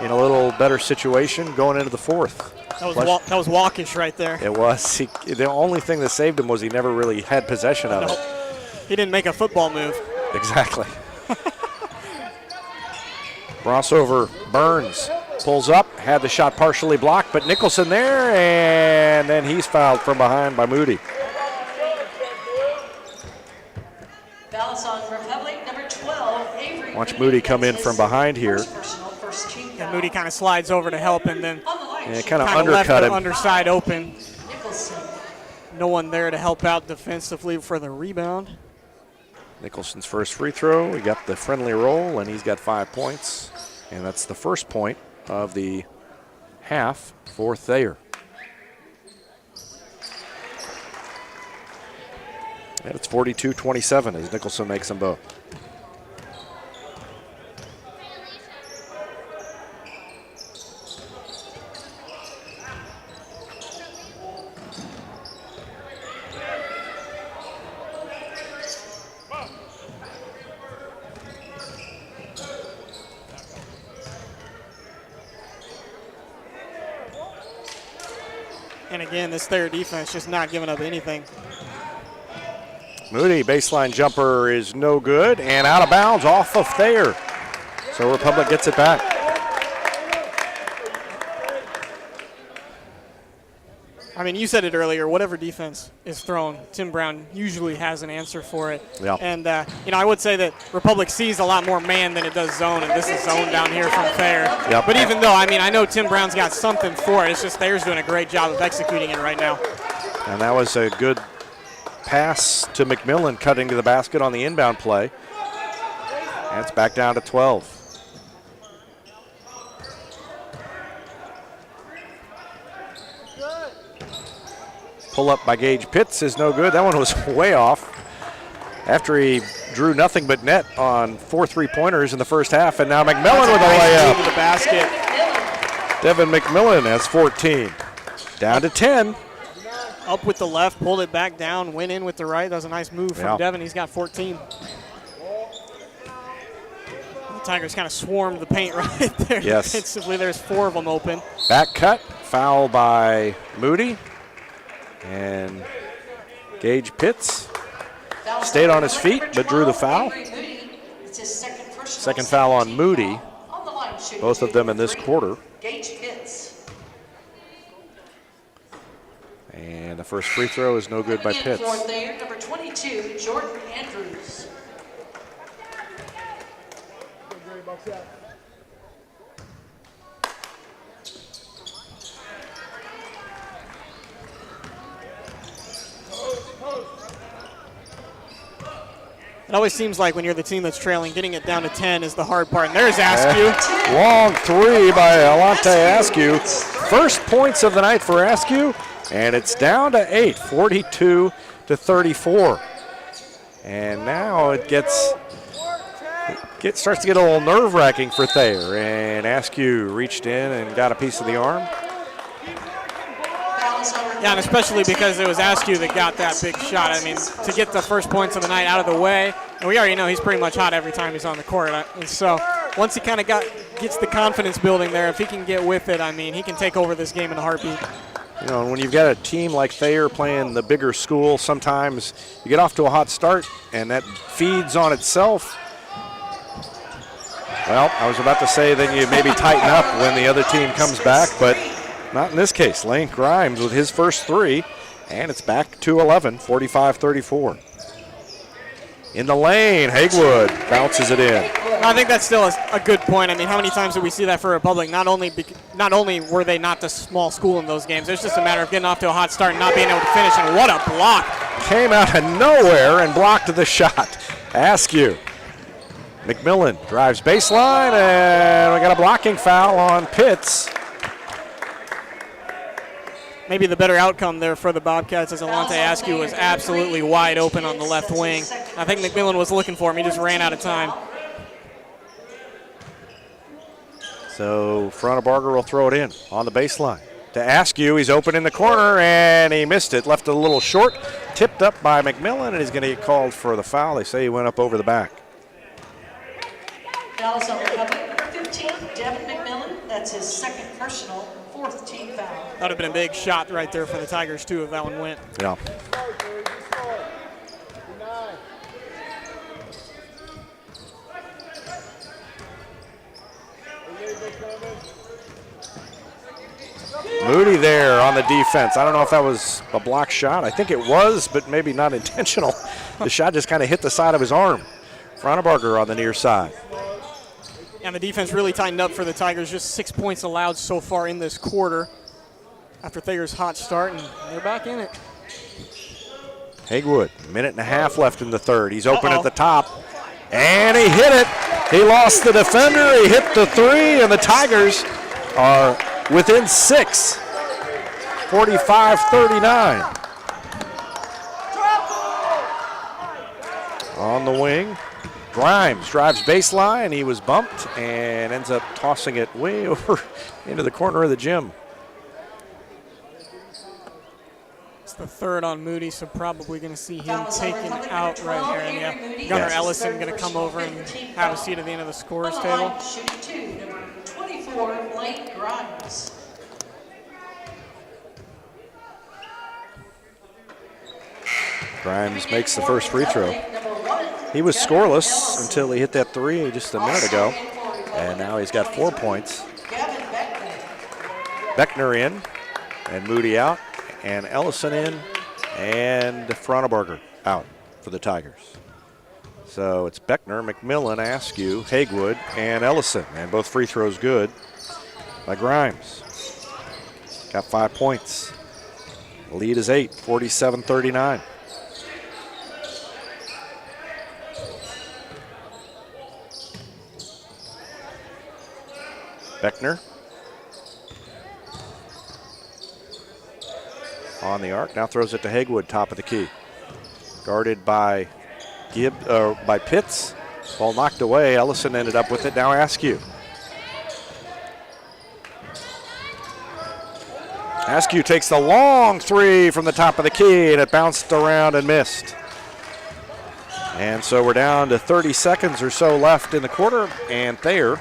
in a little better situation going into the fourth. That was walkish right there. It was. The only thing that saved him was he never really had possession of it. He didn't make a football move. Exactly. Crossover, Burns pulls up, had the shot partially blocked, but Nicholson there, and then he's fouled from behind by Moody. Foul on Republic, number 12, Avery. Watch Moody come in from behind here. And Moody kind of slides over to help, and then kind of undercut him. Underside open. Nicholson. No one there to help out defensively for the rebound. Nicholson's first free throw. He got the friendly roll, and he's got 5 points. And that's the first point of the half for Thayer. And it's 42-27 as Nicholson makes them both. And again, this Thayer defense just not giving up anything. Moody, baseline jumper is no good, and out of bounds off of Thayer. So Republic gets it back. I mean, you said it earlier, whatever defense is thrown, Tim Brown usually has an answer for it. Yeah. And, I would say that Republic sees a lot more man than it does zone, and this is zone down here from Thayer. Yep. But even though, I know Tim Brown's got something for it, it's just Thayer's doing a great job of executing it right now. And that was a good pass to McMillan, cutting to the basket on the inbound play. And it's back down to 12. Pull up by Gage Pitts is no good. That one was way off after he drew nothing but net on 4 3-pointers in the first half. And now McMillan with a layup. To the basket. Devin McMillan has 14. Down to 10. Up with the left, pulled it back down, went in with the right. That was a nice move from Devin. He's got 14. The Tigers kind of swarmed the paint right there. Yes. Defensively, there's 4 of them open. Back cut, foul by Moody. And Gage Pitts stayed on his feet but drew the foul. Second foul on Moody. Both of them in this quarter. Gage Pitts. And the first free throw is no good by Pitts. For Thayer, number 22, Jordan Andrews. It always seems like when you're the team that's trailing, getting it down to 10 is the hard part. And there's Askew. Long three by Alante Askew. First points of the night for Askew, and it's down to 8, 42-34. And now it starts to get a little nerve-wracking for Thayer, and Askew reached in and got a piece of the arm. Yeah, and especially because it was Askew that got that big shot. I mean, to get the first points of the night out of the way, and we already know he's pretty much hot every time he's on the court. And so once he kind of gets the confidence building there, if he can get with it, I mean, he can take over this game in a heartbeat. You know, when you've got a team like Thayer playing the bigger school, sometimes you get off to a hot start, and that feeds on itself. Well, I was about to say then you maybe tighten up when the other team comes back, but not in this case. Lane Grimes with his first three, and it's back to 11, 45-34. In the lane, Haywood bounces it in. I think that's still a good point. I mean, how many times did we see that for Republic? Not only were they not the small school in those games, it's just a matter of getting off to a hot start and not being able to finish, and what a block. Came out of nowhere and blocked the shot. Askew. McMillan drives baseline, and we got a blocking foul on Pitts. Maybe the better outcome there for the Bobcats as Alante Askew was absolutely wide open on the left wing. I think McMillan was looking for him. He just ran out of time. So Frontebarger will throw it in on the baseline. To Askew, he's open in the corner, and he missed it. Left it a little short. Tipped up by McMillan, and he's going to get called for the foul. They say he went up over the back. Fouls on Republic, 15, Devin McMillan. That's his second personal, fourth team foul. That would have been a big shot right there for the Tigers, too, if that one went. Yeah. Moody there on the defense. I don't know if that was a block shot. I think it was, but maybe not intentional. The shot just kind of hit the side of his arm. Frontebarger on the near side. And the defense really tightened up for the Tigers. Just 6 points allowed so far in this quarter after Thayer's hot start, and they're back in it. Haywood, minute and a half left in the third. He's open at the top, and he hit it. He lost the defender. He hit the three, and the Tigers are within 6, 45-39. On the wing, Grimes drives baseline. He was bumped and ends up tossing it way over into the corner of the gym. It's the third on Moody, so probably going to see him taken out right here. And yeah, Gunnar Ellison going to come over and have a seat at the end of the scorers table. Shooting two, number 24, Lane Grimes. Grimes makes the first free throw. He was scoreless until he hit that three just a minute ago, and now he's got 4 points. Beckner in, and Moody out, and Ellison in, and Frontebarger out for the Tigers. So it's Beckner, McMillan, Askew, Haywood, and Ellison, and both free throws good by Grimes. Got 5 points. The lead is 8, 47-39. Beckner on the arc, now throws it to Haywood, top of the key. Guarded by Pitts. Ball knocked away. Ellison ended up with it. Now Askew. Askew takes the long three from the top of the key, and it bounced around and missed. And so we're down to 30 seconds or so left in the quarter, and Thayer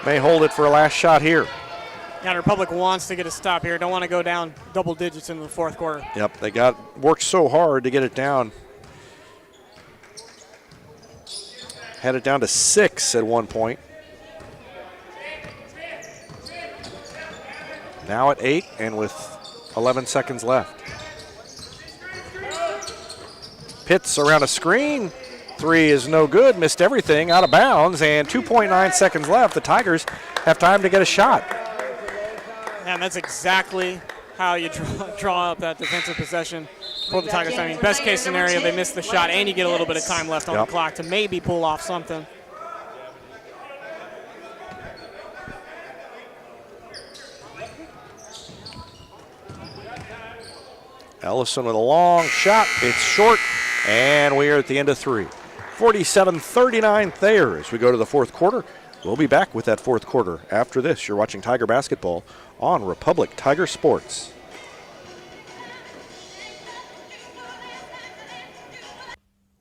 may hold it for a last shot here. Yeah, Republic wants to get a stop here. Don't want to go down double digits in the fourth quarter. Yep, they worked so hard to get it down. Had it down to 6 at one point. Now at 8 and with 11 seconds left. Pitts around a screen. Three is no good, missed everything, out of bounds, and 2.9 seconds left. The Tigers have time to get a shot. And that's exactly how you draw up that defensive possession. for the Tigers. I mean, best case scenario, they miss the shot and you get a little bit of time left on the clock to maybe pull off something. Ellison with a long shot. It's short, and we are at the end of 3. 47-39 Thayer as we go to the fourth quarter. We'll be back with that fourth quarter after this. You're watching Tiger Basketball on Republic Tiger Sports.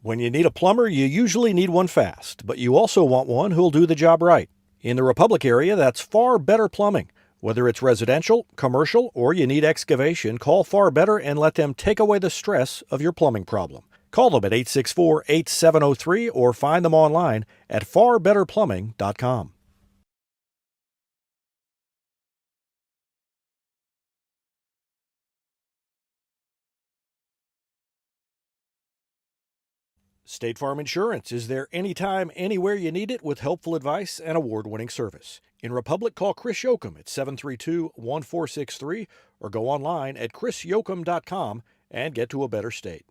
When you need a plumber, you usually need one fast, but you also want one who'll do the job right. In the Republic area, that's Far Better Plumbing. Whether it's residential, commercial, or you need excavation, call Far Better and let them take away the stress of your plumbing problem. Call them at 864-8703 or find them online at farbetterplumbing.com. State Farm Insurance is there anytime, anywhere you need it with helpful advice and award-winning service. In Republic, call Chris Yoakum at 732-1463 or go online at chrisyoakum.com and get to a better state.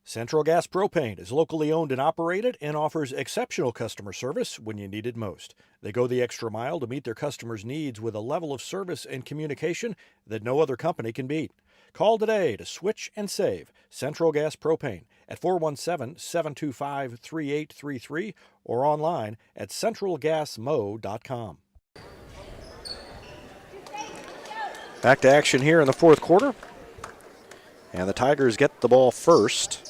Central Gas Propane is locally owned and operated and offers exceptional customer service when you need it most. They go the extra mile to meet their customers' needs with a level of service and communication that no other company can beat. Call today to switch and save Central Gas Propane at 417-725-3833 or online at centralgasmo.com. Back to action here in the fourth quarter. And the Tigers get the ball first.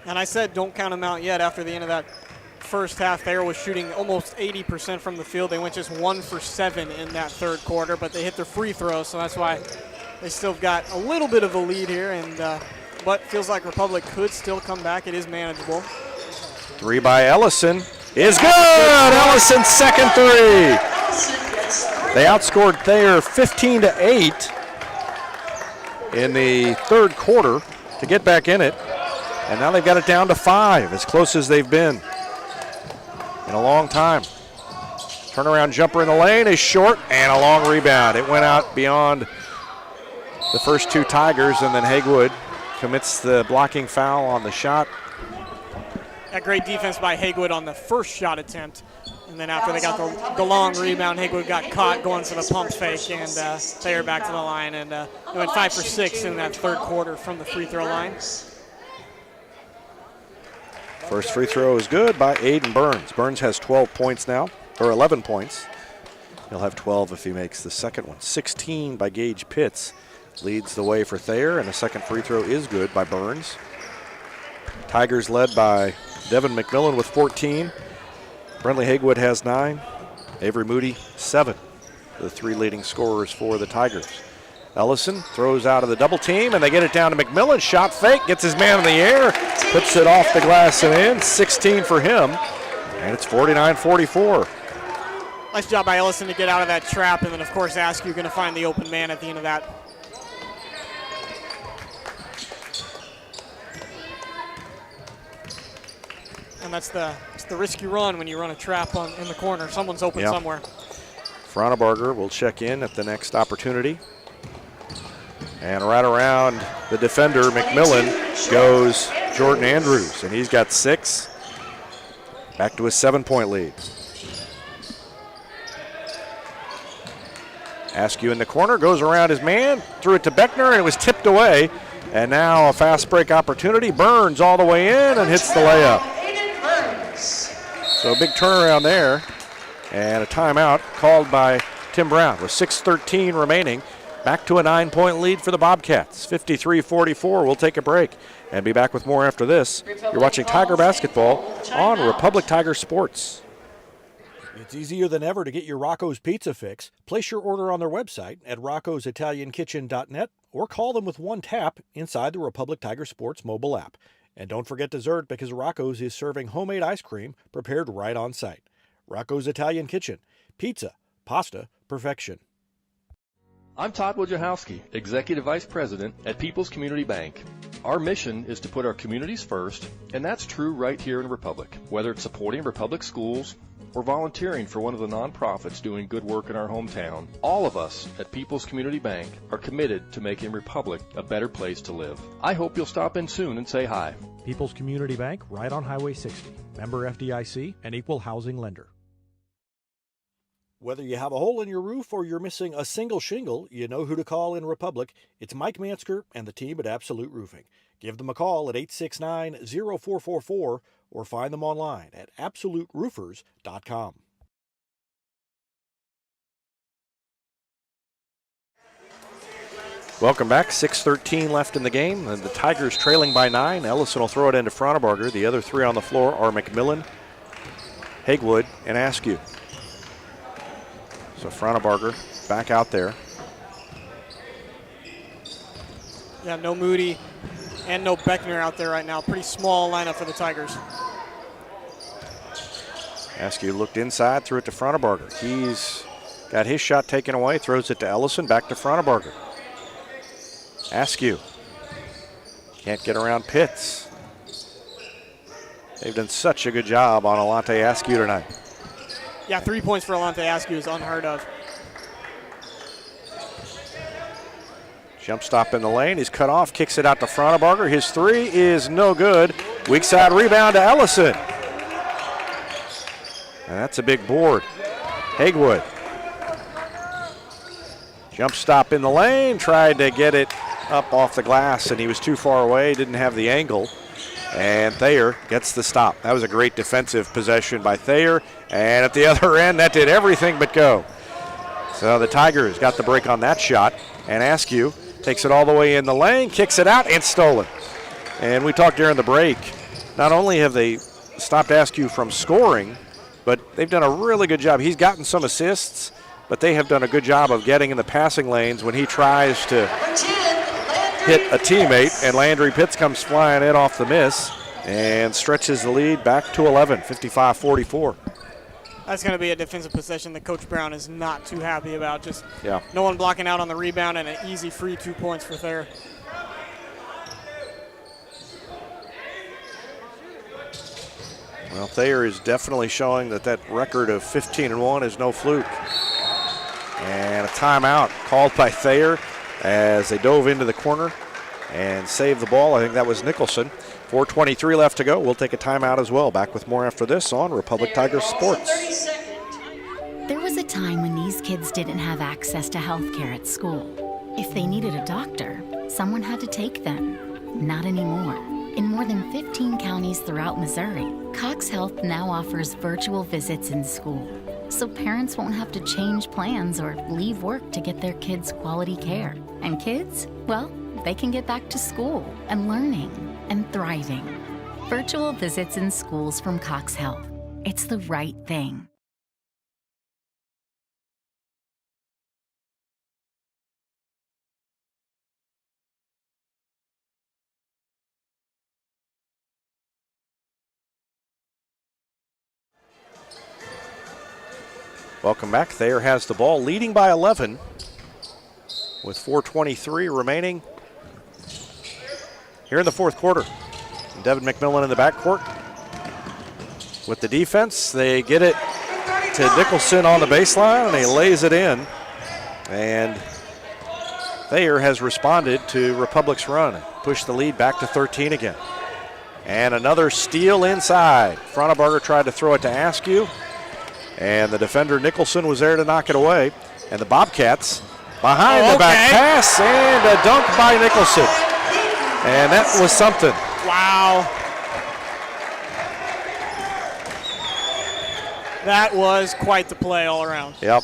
And I said don't count them out yet after the end of that first half. Thayer was shooting almost 80% from the field. They went just 1 for 7 in that third quarter, but they hit their free throw, so that's why they still got a little bit of a lead here. And but feels like Republic could still come back. It is manageable. 3 by Ellison is good. Ellison's second 3. They outscored Thayer 15-8 in the third quarter to get back in it, and now they've got it down to 5, as close as they've been in a long time. Turnaround jumper in the lane is short, and a long rebound. It went out beyond the first 2 Tigers, and then Haywood commits the blocking foul on the shot. That great defense by Haywood on the first shot attempt. And then after they got the long rebound, Haywood got caught going for the pump fake, and Thayer back to the line. And they went 5 for 6 in that third quarter from the free throw line. First free throw is good by Aiden Burns. Burns has 12 points now, or 11 points. He'll have 12 if he makes the second one. 16 by Gage Pitts leads the way for Thayer, and the second free throw is good by Burns. Tigers led by Devin McMillan with 14. Brentley Haywood has 9. Avery Moody 7. The 3 leading scorers for the Tigers. Ellison throws out of the double team, and they get it down to McMillan. Shot fake, gets his man in the air, puts it off the glass and in. 16 for him, and it's 49-44. Nice job by Ellison to get out of that trap, and then of course Askew going to find the open man at the end of that. And it's the risky run when you run a trap in the corner. Someone's open somewhere. Frauenberger will check in at the next opportunity. And right around the defender, McMillan, goes Jordan Andrews, and he's got 6. Back to a 7-point lead. Askew in the corner, goes around his man, threw it to Beckner, and it was tipped away. And now a fast break opportunity. Burns all the way in and hits the layup. So a big turnaround there, and a timeout called by Tim Brown with 6:13 remaining. Back to a 9-point lead for the Bobcats, 53-44. We'll take a break and be back with more after this. You're watching Tiger Basketball on Republic Tiger Sports. It's easier than ever to get your Rocco's Pizza fix. Place your order on their website at roccositaliankitchen.net or call them with one tap inside the Republic Tiger Sports mobile app. And don't forget dessert, because Rocco's is serving homemade ice cream prepared right on site. Rocco's Italian Kitchen. Pizza, pasta, perfection. I'm Todd Wojciechowski, Executive Vice President at People's Community Bank. Our mission is to put our communities first, and that's true right here in Republic. Whether it's supporting Republic schools or volunteering for one of the nonprofits doing good work in our hometown, all of us at People's Community Bank are committed to making Republic a better place to live. I hope you'll stop in soon and say hi. People's Community Bank, right on Highway 60. Member FDIC, an equal housing lender. Whether you have a hole in your roof or you're missing a single shingle, you know who to call in Republic. It's Mike Mansker and the team at Absolute Roofing. Give them a call at 869-0444 or find them online at absoluteroofers.com. Welcome back. 6:13 left in the game. And the Tigers trailing by 9. Ellison will throw it into Fronabarger. The other three on the floor are McMillan, Hagewood, and Askew. So Fronabarger back out there. Yeah, no Moody and no Beckner out there right now. Pretty small lineup for the Tigers. Askew looked inside, threw it to Fronabarger. He's got his shot taken away, throws it to Ellison, back to Fronabarger. Askew can't get around Pitts. They've done such a good job on Alante Askew tonight. Yeah, 3 points for Alante Askew is unheard of. Jump stop in the lane. He's cut off, kicks it out to Fronabarger. His three is no good. Weak side rebound to Ellison. And that's a big board. Hagewood. Jump stop in the lane. Tried to get it up off the glass, and he was too far away. Didn't have the angle. And Thayer gets the stop. That was a great defensive possession by Thayer. And at the other end, that did everything but go. So the Tigers got the break on that shot. And Askew takes it all the way in the lane, kicks it out, and stolen. And we talked during the break. Not only have they stopped Askew from scoring, but they've done a really good job. He's gotten some assists, but they have done a good job of getting in the passing lanes when he tries to hit a teammate, and Landry Pitts comes flying in off the miss and stretches the lead back to 11, 55-44. That's going to be a defensive possession that Coach Brown is not too happy about. Just yeah. No one blocking out on the rebound and an easy free 2 points for Thayer. Well, Thayer is definitely showing that record of 15-1 is no fluke. And a timeout called by Thayer as they dove into the corner and saved the ball. I think that was Nicholson. 4:23 left to go. We'll take a timeout as well. Back with more after this on Republic Tigers Sports. There was a time when these kids didn't have access to health care at school. If they needed a doctor, someone had to take them. Not anymore. In more than 15 counties throughout Missouri, Cox Health now offers virtual visits in school, so parents won't have to change plans or leave work to get their kids quality care. And kids, well, they can get back to school and learning and thriving. Virtual visits in schools from Cox Health. It's the right thing. Welcome back. Thayer has the ball, leading by 11 with 4:23 remaining here in the fourth quarter. Devin McMillan in the backcourt with the defense. They get it to Nicholson on the baseline, and he lays it in. And Thayer has responded to Republic's run and pushed the lead back to 13 again. And another steal inside. Fronabarger tried to throw it to Askew, and the defender Nicholson was there to knock it away. And the Bobcats behind the back pass, and a dunk by Nicholson. And that was something. Wow. That was quite the play all around. Yep.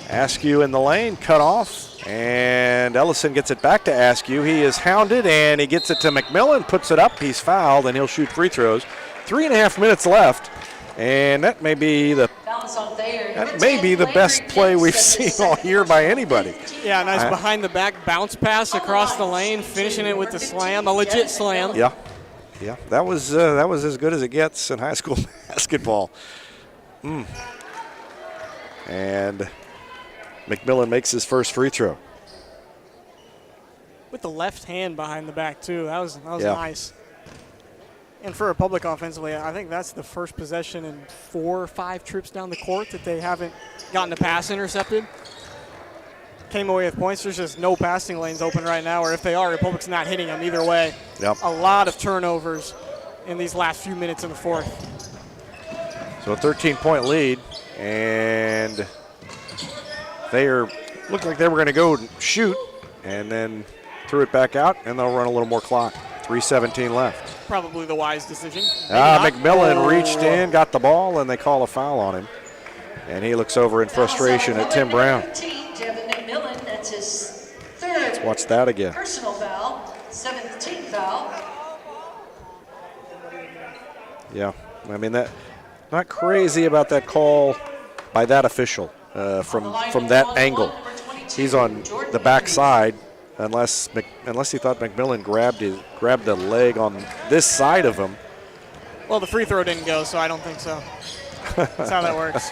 Askew in the lane, cut off, and Ellison gets it back to Askew. He is hounded, and he gets it to McMillan, puts it up. He's fouled, and he'll shoot free throws. 3.5 minutes left, and that may be the best play we've seen all year by anybody. Yeah, nice behind-the-back bounce pass across the lane, finishing it with the slam, a legit slam. Yeah, yeah, that was as good as it gets in high school basketball. And McMillan makes his first free throw. With the left hand behind the back, too. That was nice. And for Republic offensively, I think that's the first possession in 4 or 5 trips down the court that they haven't gotten a pass intercepted. Came away with points. There's just no passing lanes open right now, or if they are, Republic's not hitting them either way. Yep. A lot of turnovers in these last few minutes in the fourth. So a 13-point lead, and Thayer looked like they were going to go and shoot, and then threw it back out, and they'll run a little more clock. 3:17 left. Probably the wise decision. McMillan reached in, got the ball, and they call a foul on him. And he looks over in frustration at Tim Brown. Devin McMillan, that's his third. Let's watch that again. Personal foul, 17th foul. Yeah, I mean, that not crazy about that call by that official from that angle. He's on the backside, unless he thought McMillan grabbed the leg on this side of him. Well, the free throw didn't go, so I don't think so. That's how that works.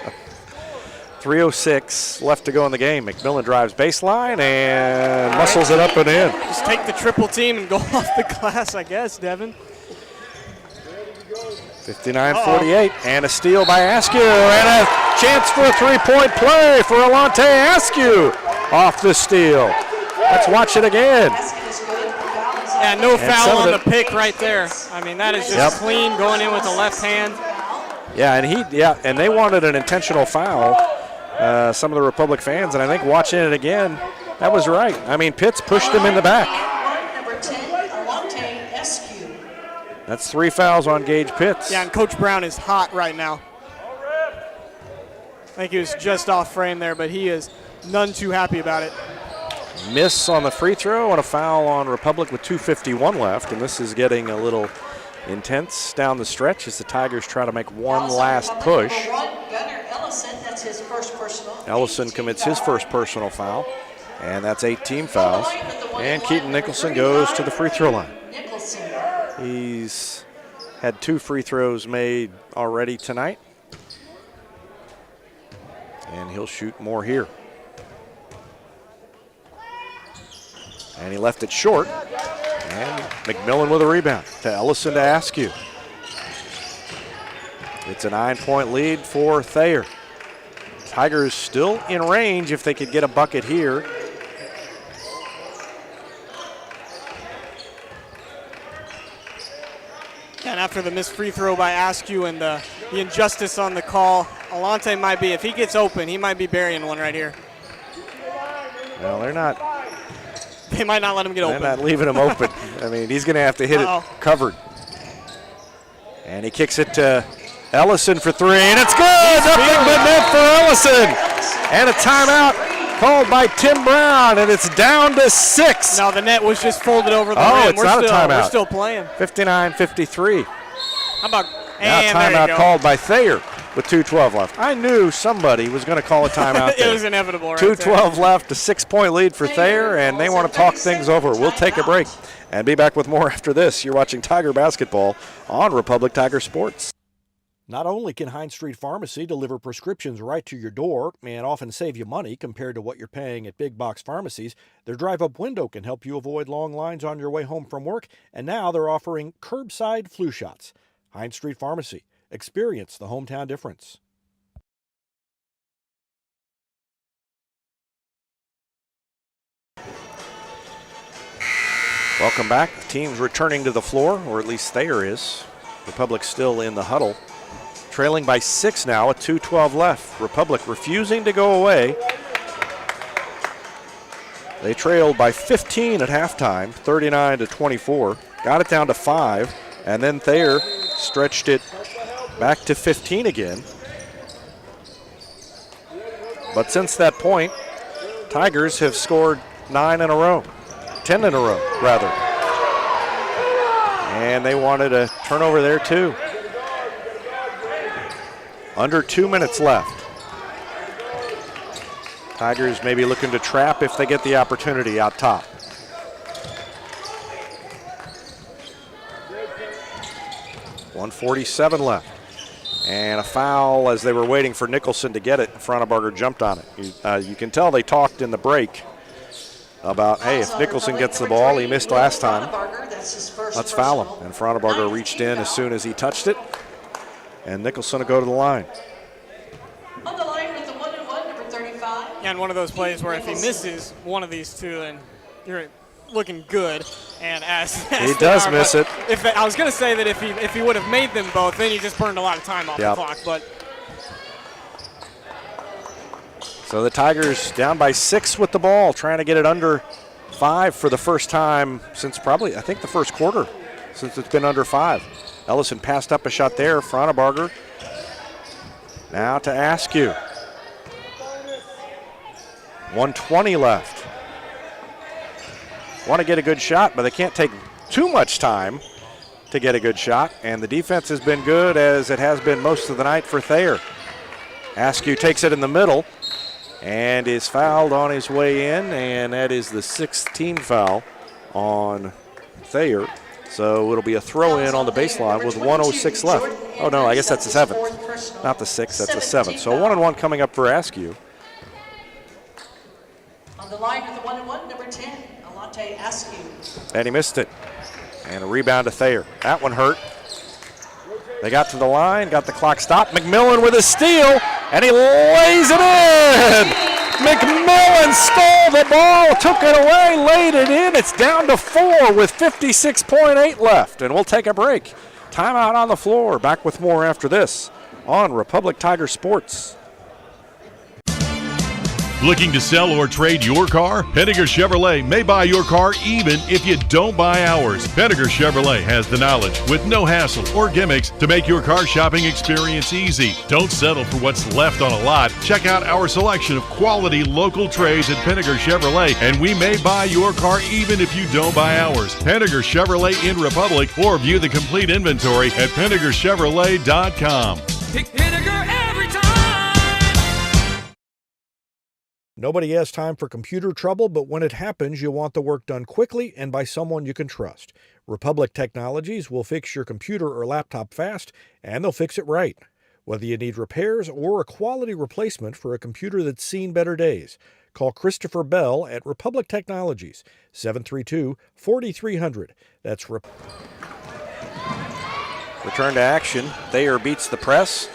3:06 left to go in the game. McMillan drives baseline and muscles it up and in. Just take the triple team and go off the glass, I guess, Devin. 59-48, and a steal by Askew, and a chance for a three-point play for Alante Askew off the steal. Let's watch it again. Yeah, no foul on the pick right there. I mean, that is just clean going in with the left hand. Yeah, and they wanted an intentional foul, some of the Republic fans, and I think watching it again, that was right. I mean, Pitts pushed him in the back. Number 10, Alante Askew. That's 3 fouls on Gage Pitts. Yeah, and Coach Brown is hot right now. I think he was just off frame there, but he is none too happy about it. Miss on the free throw and a foul on Republic with 2:51 left, and this is getting a little intense down the stretch as the Tigers try to make one last push. Ellison commits his first personal foul, and that's 8 team fouls. And Keaton Nicholson goes to the free throw line. He's had 2 free throws made already tonight, and he'll shoot more here. And he left it short. And McMillan with a rebound to Ellison to Askew. It's a 9-point lead for Thayer. Tigers still in range if they could get a bucket here. And after the missed free throw by Askew and the injustice on the call, Alante might be, if he gets open, he might be burying one right here. Well, they're not. They might not let him get open. They're not leaving him open. I mean, he's going to have to hit it covered. And he kicks it to Ellison for 3, and it's good! Nothing but net for Ellison! And a timeout called by Tim Brown, and it's down to 6. No, the net was just folded over the rim. It's not a timeout. We're still playing. 59-53. How about now timeout called by Thayer with 2:12 left. I knew somebody was going to call a timeout there. It was inevitable, right? 2:12 left, a 6-point lead for Thayer, and they want to talk things over. We'll take a break and be back with more after this. You're watching Tiger Basketball on Republic Tiger Sports. Not only can Hines Street Pharmacy deliver prescriptions right to your door and often save you money compared to what you're paying at big box pharmacies, their drive-up window can help you avoid long lines on your way home from work, and now they're offering curbside flu shots. Hines Street Pharmacy. Experience the hometown difference. Welcome back. The team's returning to the floor, or at least Thayer is. Republic still in the huddle. Trailing by 6 now with 2:12 left. Republic refusing to go away. They trailed by 15 at halftime, 39-24. Got it down to 5, and then Thayer stretched it back to 15 again. But since that point, Tigers have scored 9 in a row. 10 in a row, rather. And they wanted a turnover there, too. Under 2 minutes left. Tigers maybe looking to trap if they get the opportunity out top. .147 left. And a foul as they were waiting for Nicholson to get it. Fronibarger jumped on it. You can tell they talked in the break. about, hey, if Nicholson gets the ball, he missed last time, let's foul him. And Frauenbarger reached in as soon as he touched it, and Nicholson will go to the line. On the line with the 1-1, number 35. Yeah, and one of those plays where if he misses one of these two, then you're looking good. And as he does miss it. I was going to say that if he would have made them both, then he just burned a lot of time off the clock. But so the Tigers down by 6 with the ball, trying to get it under 5 for the first time since probably, I think, the first quarter, since it's been under 5. Ellison passed up a shot there. Frauenbarger now to Askew. 1:20 left. Want to get a good shot, but they can't take too much time to get a good shot, and the defense has been good, as it has been most of the night for Thayer. Askew takes it in the middle and is fouled on his way in, and that is the 6th team foul on Thayer. So it'll be a throw in on the baseline with 1:06 left. Oh no, I guess that's the 7th. Not the 6th, that's the 7th. So 1-1 coming up for Askew. On the line with the 1-1, number 10, Alante Askew. And he missed it. And a rebound to Thayer. That one hurt. They got to the line, got the clock stopped. McMillan with a steal, and he lays it in. McMillan stole the ball, took it away, laid it in. It's down to 4 with 56.8 left, and we'll take a break. Timeout on the floor. Back with more after this on Republic Tiger Sports. Looking to sell or trade your car? Henniger Chevrolet may buy your car even if you don't buy ours. Henniger Chevrolet has the knowledge with no hassle or gimmicks to make your car shopping experience easy. Don't settle for what's left on a lot. Check out our selection of quality local trades at Henniger Chevrolet, and we may buy your car even if you don't buy ours. Henniger Chevrolet in Republic, or view the complete inventory at HennigerChevrolet.com. Pick Henniger every time. Nobody has time for computer trouble, but when it happens, you want the work done quickly and by someone you can trust. Republic Technologies will fix your computer or laptop fast, and they'll fix it right. Whether you need repairs or a quality replacement for a computer that's seen better days, call Christopher Bell at Republic Technologies, 732-4300. That's Return to action. Thayer beats the press.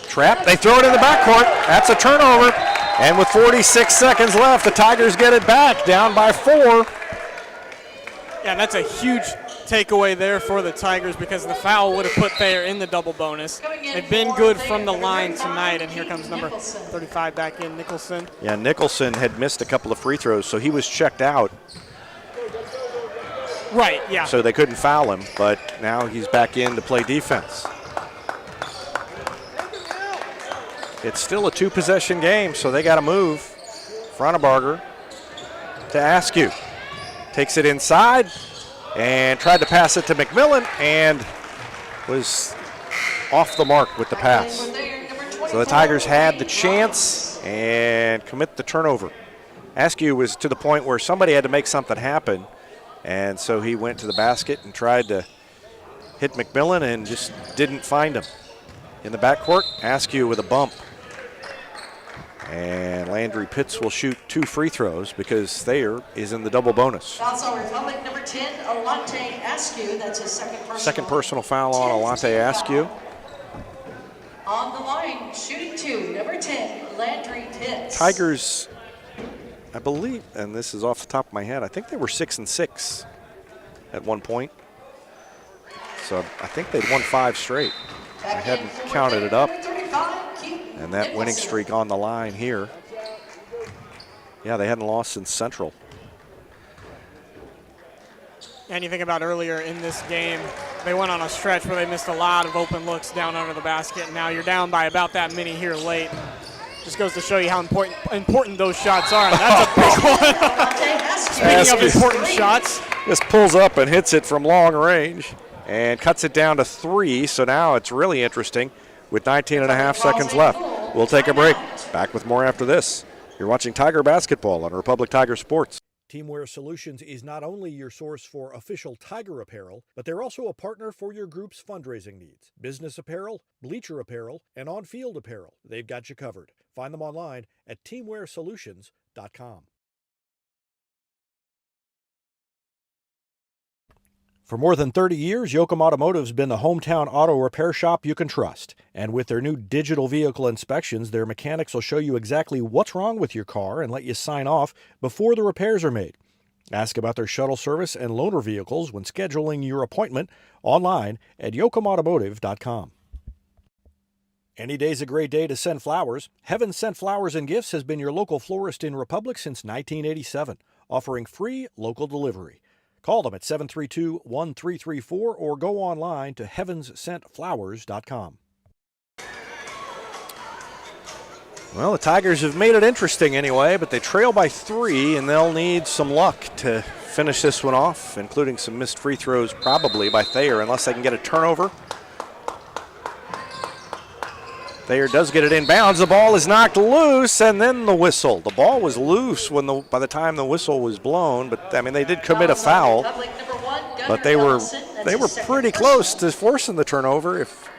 Trap. They throw it in the backcourt. That's a turnover. And with 46 seconds left, the Tigers get it back, down by 4. Yeah, and that's a huge takeaway there for the Tigers, because the foul would have put Thayer in the double bonus. They've been good from the line tonight, and here comes number 35 back in, Nicholson. Yeah, Nicholson had missed a couple of free throws, so he was checked out. Right, yeah. So they couldn't foul him, but now he's back in to play defense. It's still a 2-possession game, so they got to move. Frauenbarger to Askew. Takes it inside and tried to pass it to McMillan and was off the mark with the pass. So the Tigers had the chance and commit the turnover. Askew was to the point where somebody had to make something happen, and so he went to the basket and tried to hit McMillan and just didn't find him. In the backcourt, Askew with a bump. And Landry Pitts will shoot 2 free throws because Thayer is in the double bonus. Fouls on Republic, number 10, Alante Askew. That's his second personal foul on Alante Askew. On the line, shooting 2, number 10, Landry Pitts. Tigers, I believe, and this is off the top of my head, I think they were 6-6 at one point. So I think they'd won 5 straight. I hadn't counted it up. And that winning streak on the line here. Yeah, they hadn't lost since Central. And you think about earlier in this game, they went on a stretch where they missed a lot of open looks down under the basket. And now you're down by about that many here late. Just goes to show you how important those shots are. And that's a big one. Speaking of important shots. Just pulls up and hits it from long range and cuts it down to 3. So now it's really interesting with 19.5 seconds left. We'll take a break. Back with more after this. You're watching Tiger Basketball on Republic Tiger Sports. Teamwear Solutions is not only your source for official Tiger apparel, but they're also a partner for your group's fundraising needs. Business apparel, bleacher apparel, and on-field apparel. They've got you covered. Find them online at teamwearsolutions.com. For more than 30 years, Yoakum Automotive's been the hometown auto repair shop you can trust. And with their new digital vehicle inspections, their mechanics will show you exactly what's wrong with your car and let you sign off before the repairs are made. Ask about their shuttle service and loaner vehicles when scheduling your appointment online at yoakumautomotive.com. Any day's a great day to send flowers. Heaven Sent Flowers and Gifts has been your local florist in Republic since 1987, offering free local delivery. Call them at 732-1334 or go online to heavenssentflowers.com. Well, the Tigers have made it interesting anyway, but they trail by 3, and they'll need some luck to finish this one off, including some missed free throws probably by Thayer, unless they can get a turnover. Thayer does get it inbounds. The ball is knocked loose, and then the whistle. The ball was loose by the time the whistle was blown, but I mean they did commit a foul, but they were pretty close to forcing the turnover. If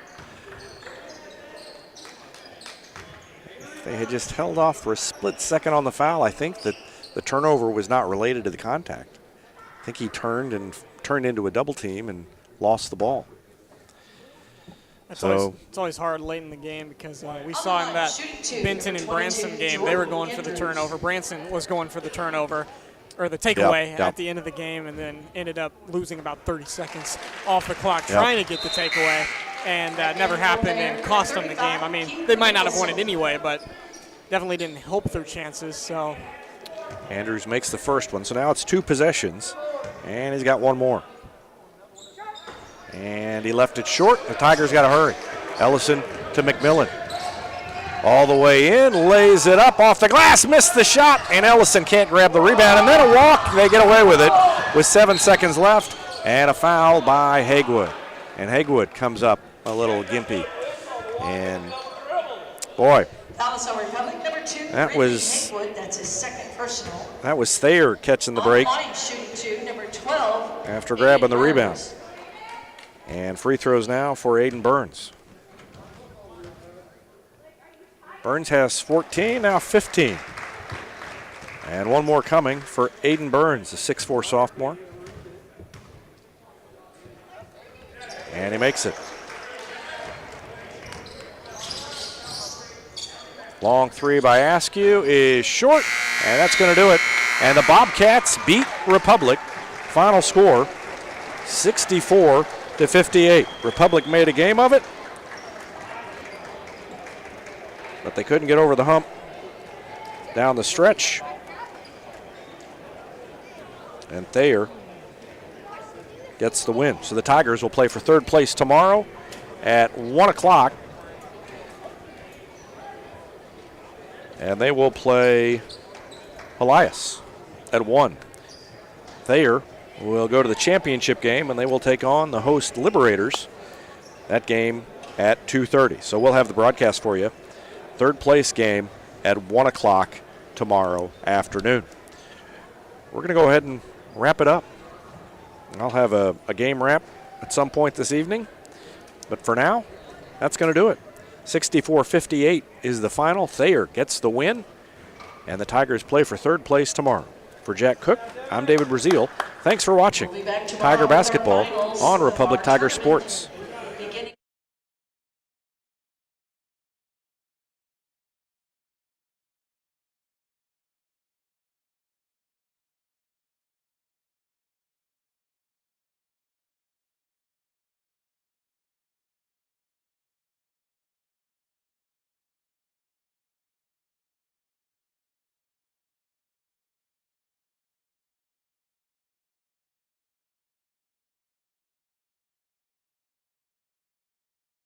they had just held off for a split second on the foul, I think that the turnover was not related to the contact. I think he turned into a double team and lost the ball. It's always hard late in the game because we saw in that Benton and Branson game, they were going for the turnover. Branson was going for the turnover or the takeaway at the end of the game, and then ended up losing about 30 seconds off the clock trying to get the takeaway, and that never happened and cost them the game. I mean, they might not have won it anyway, but definitely didn't help their chances. So Andrews makes the first one, so now it's 2 possessions, and he's got one more. And he left it short. The Tigers got to hurry. Ellison to McMillan. All the way in, lays it up off the glass, missed the shot, and Ellison can't grab the rebound. And then a walk, they get away with it with 7 seconds left, and a foul by Haywood. And Haywood comes up a little gimpy. And boy, that was that's his second personal. That was Thayer catching the break after grabbing the rebound. And free throws now for Aiden Burns. Burns has 14, now 15. And one more coming for Aiden Burns, the 6'4" sophomore. And he makes it. Long 3 by Askew is short, and that's going to do it. And the Bobcats beat Republic. Final score, 64-58. Republic made a game of it, but they couldn't get over the hump down the stretch. And Thayer gets the win. So the Tigers will play for third place tomorrow at 1 o'clock. And they will play Elias at 1. Thayer will go to the championship game, and they will take on the host Liberators. That game at 2:30. So we'll have the broadcast for you. Third place game at 1 o'clock tomorrow afternoon. We're going to go ahead and wrap it up. I'll have a game wrap at some point this evening. But for now, that's going to do it. 64-58 is the final. Thayer gets the win, and the Tigers play for third place tomorrow. For Jack Cook, I'm David Brazil. Thanks for watching Tiger Basketball on Republic Tiger Sports.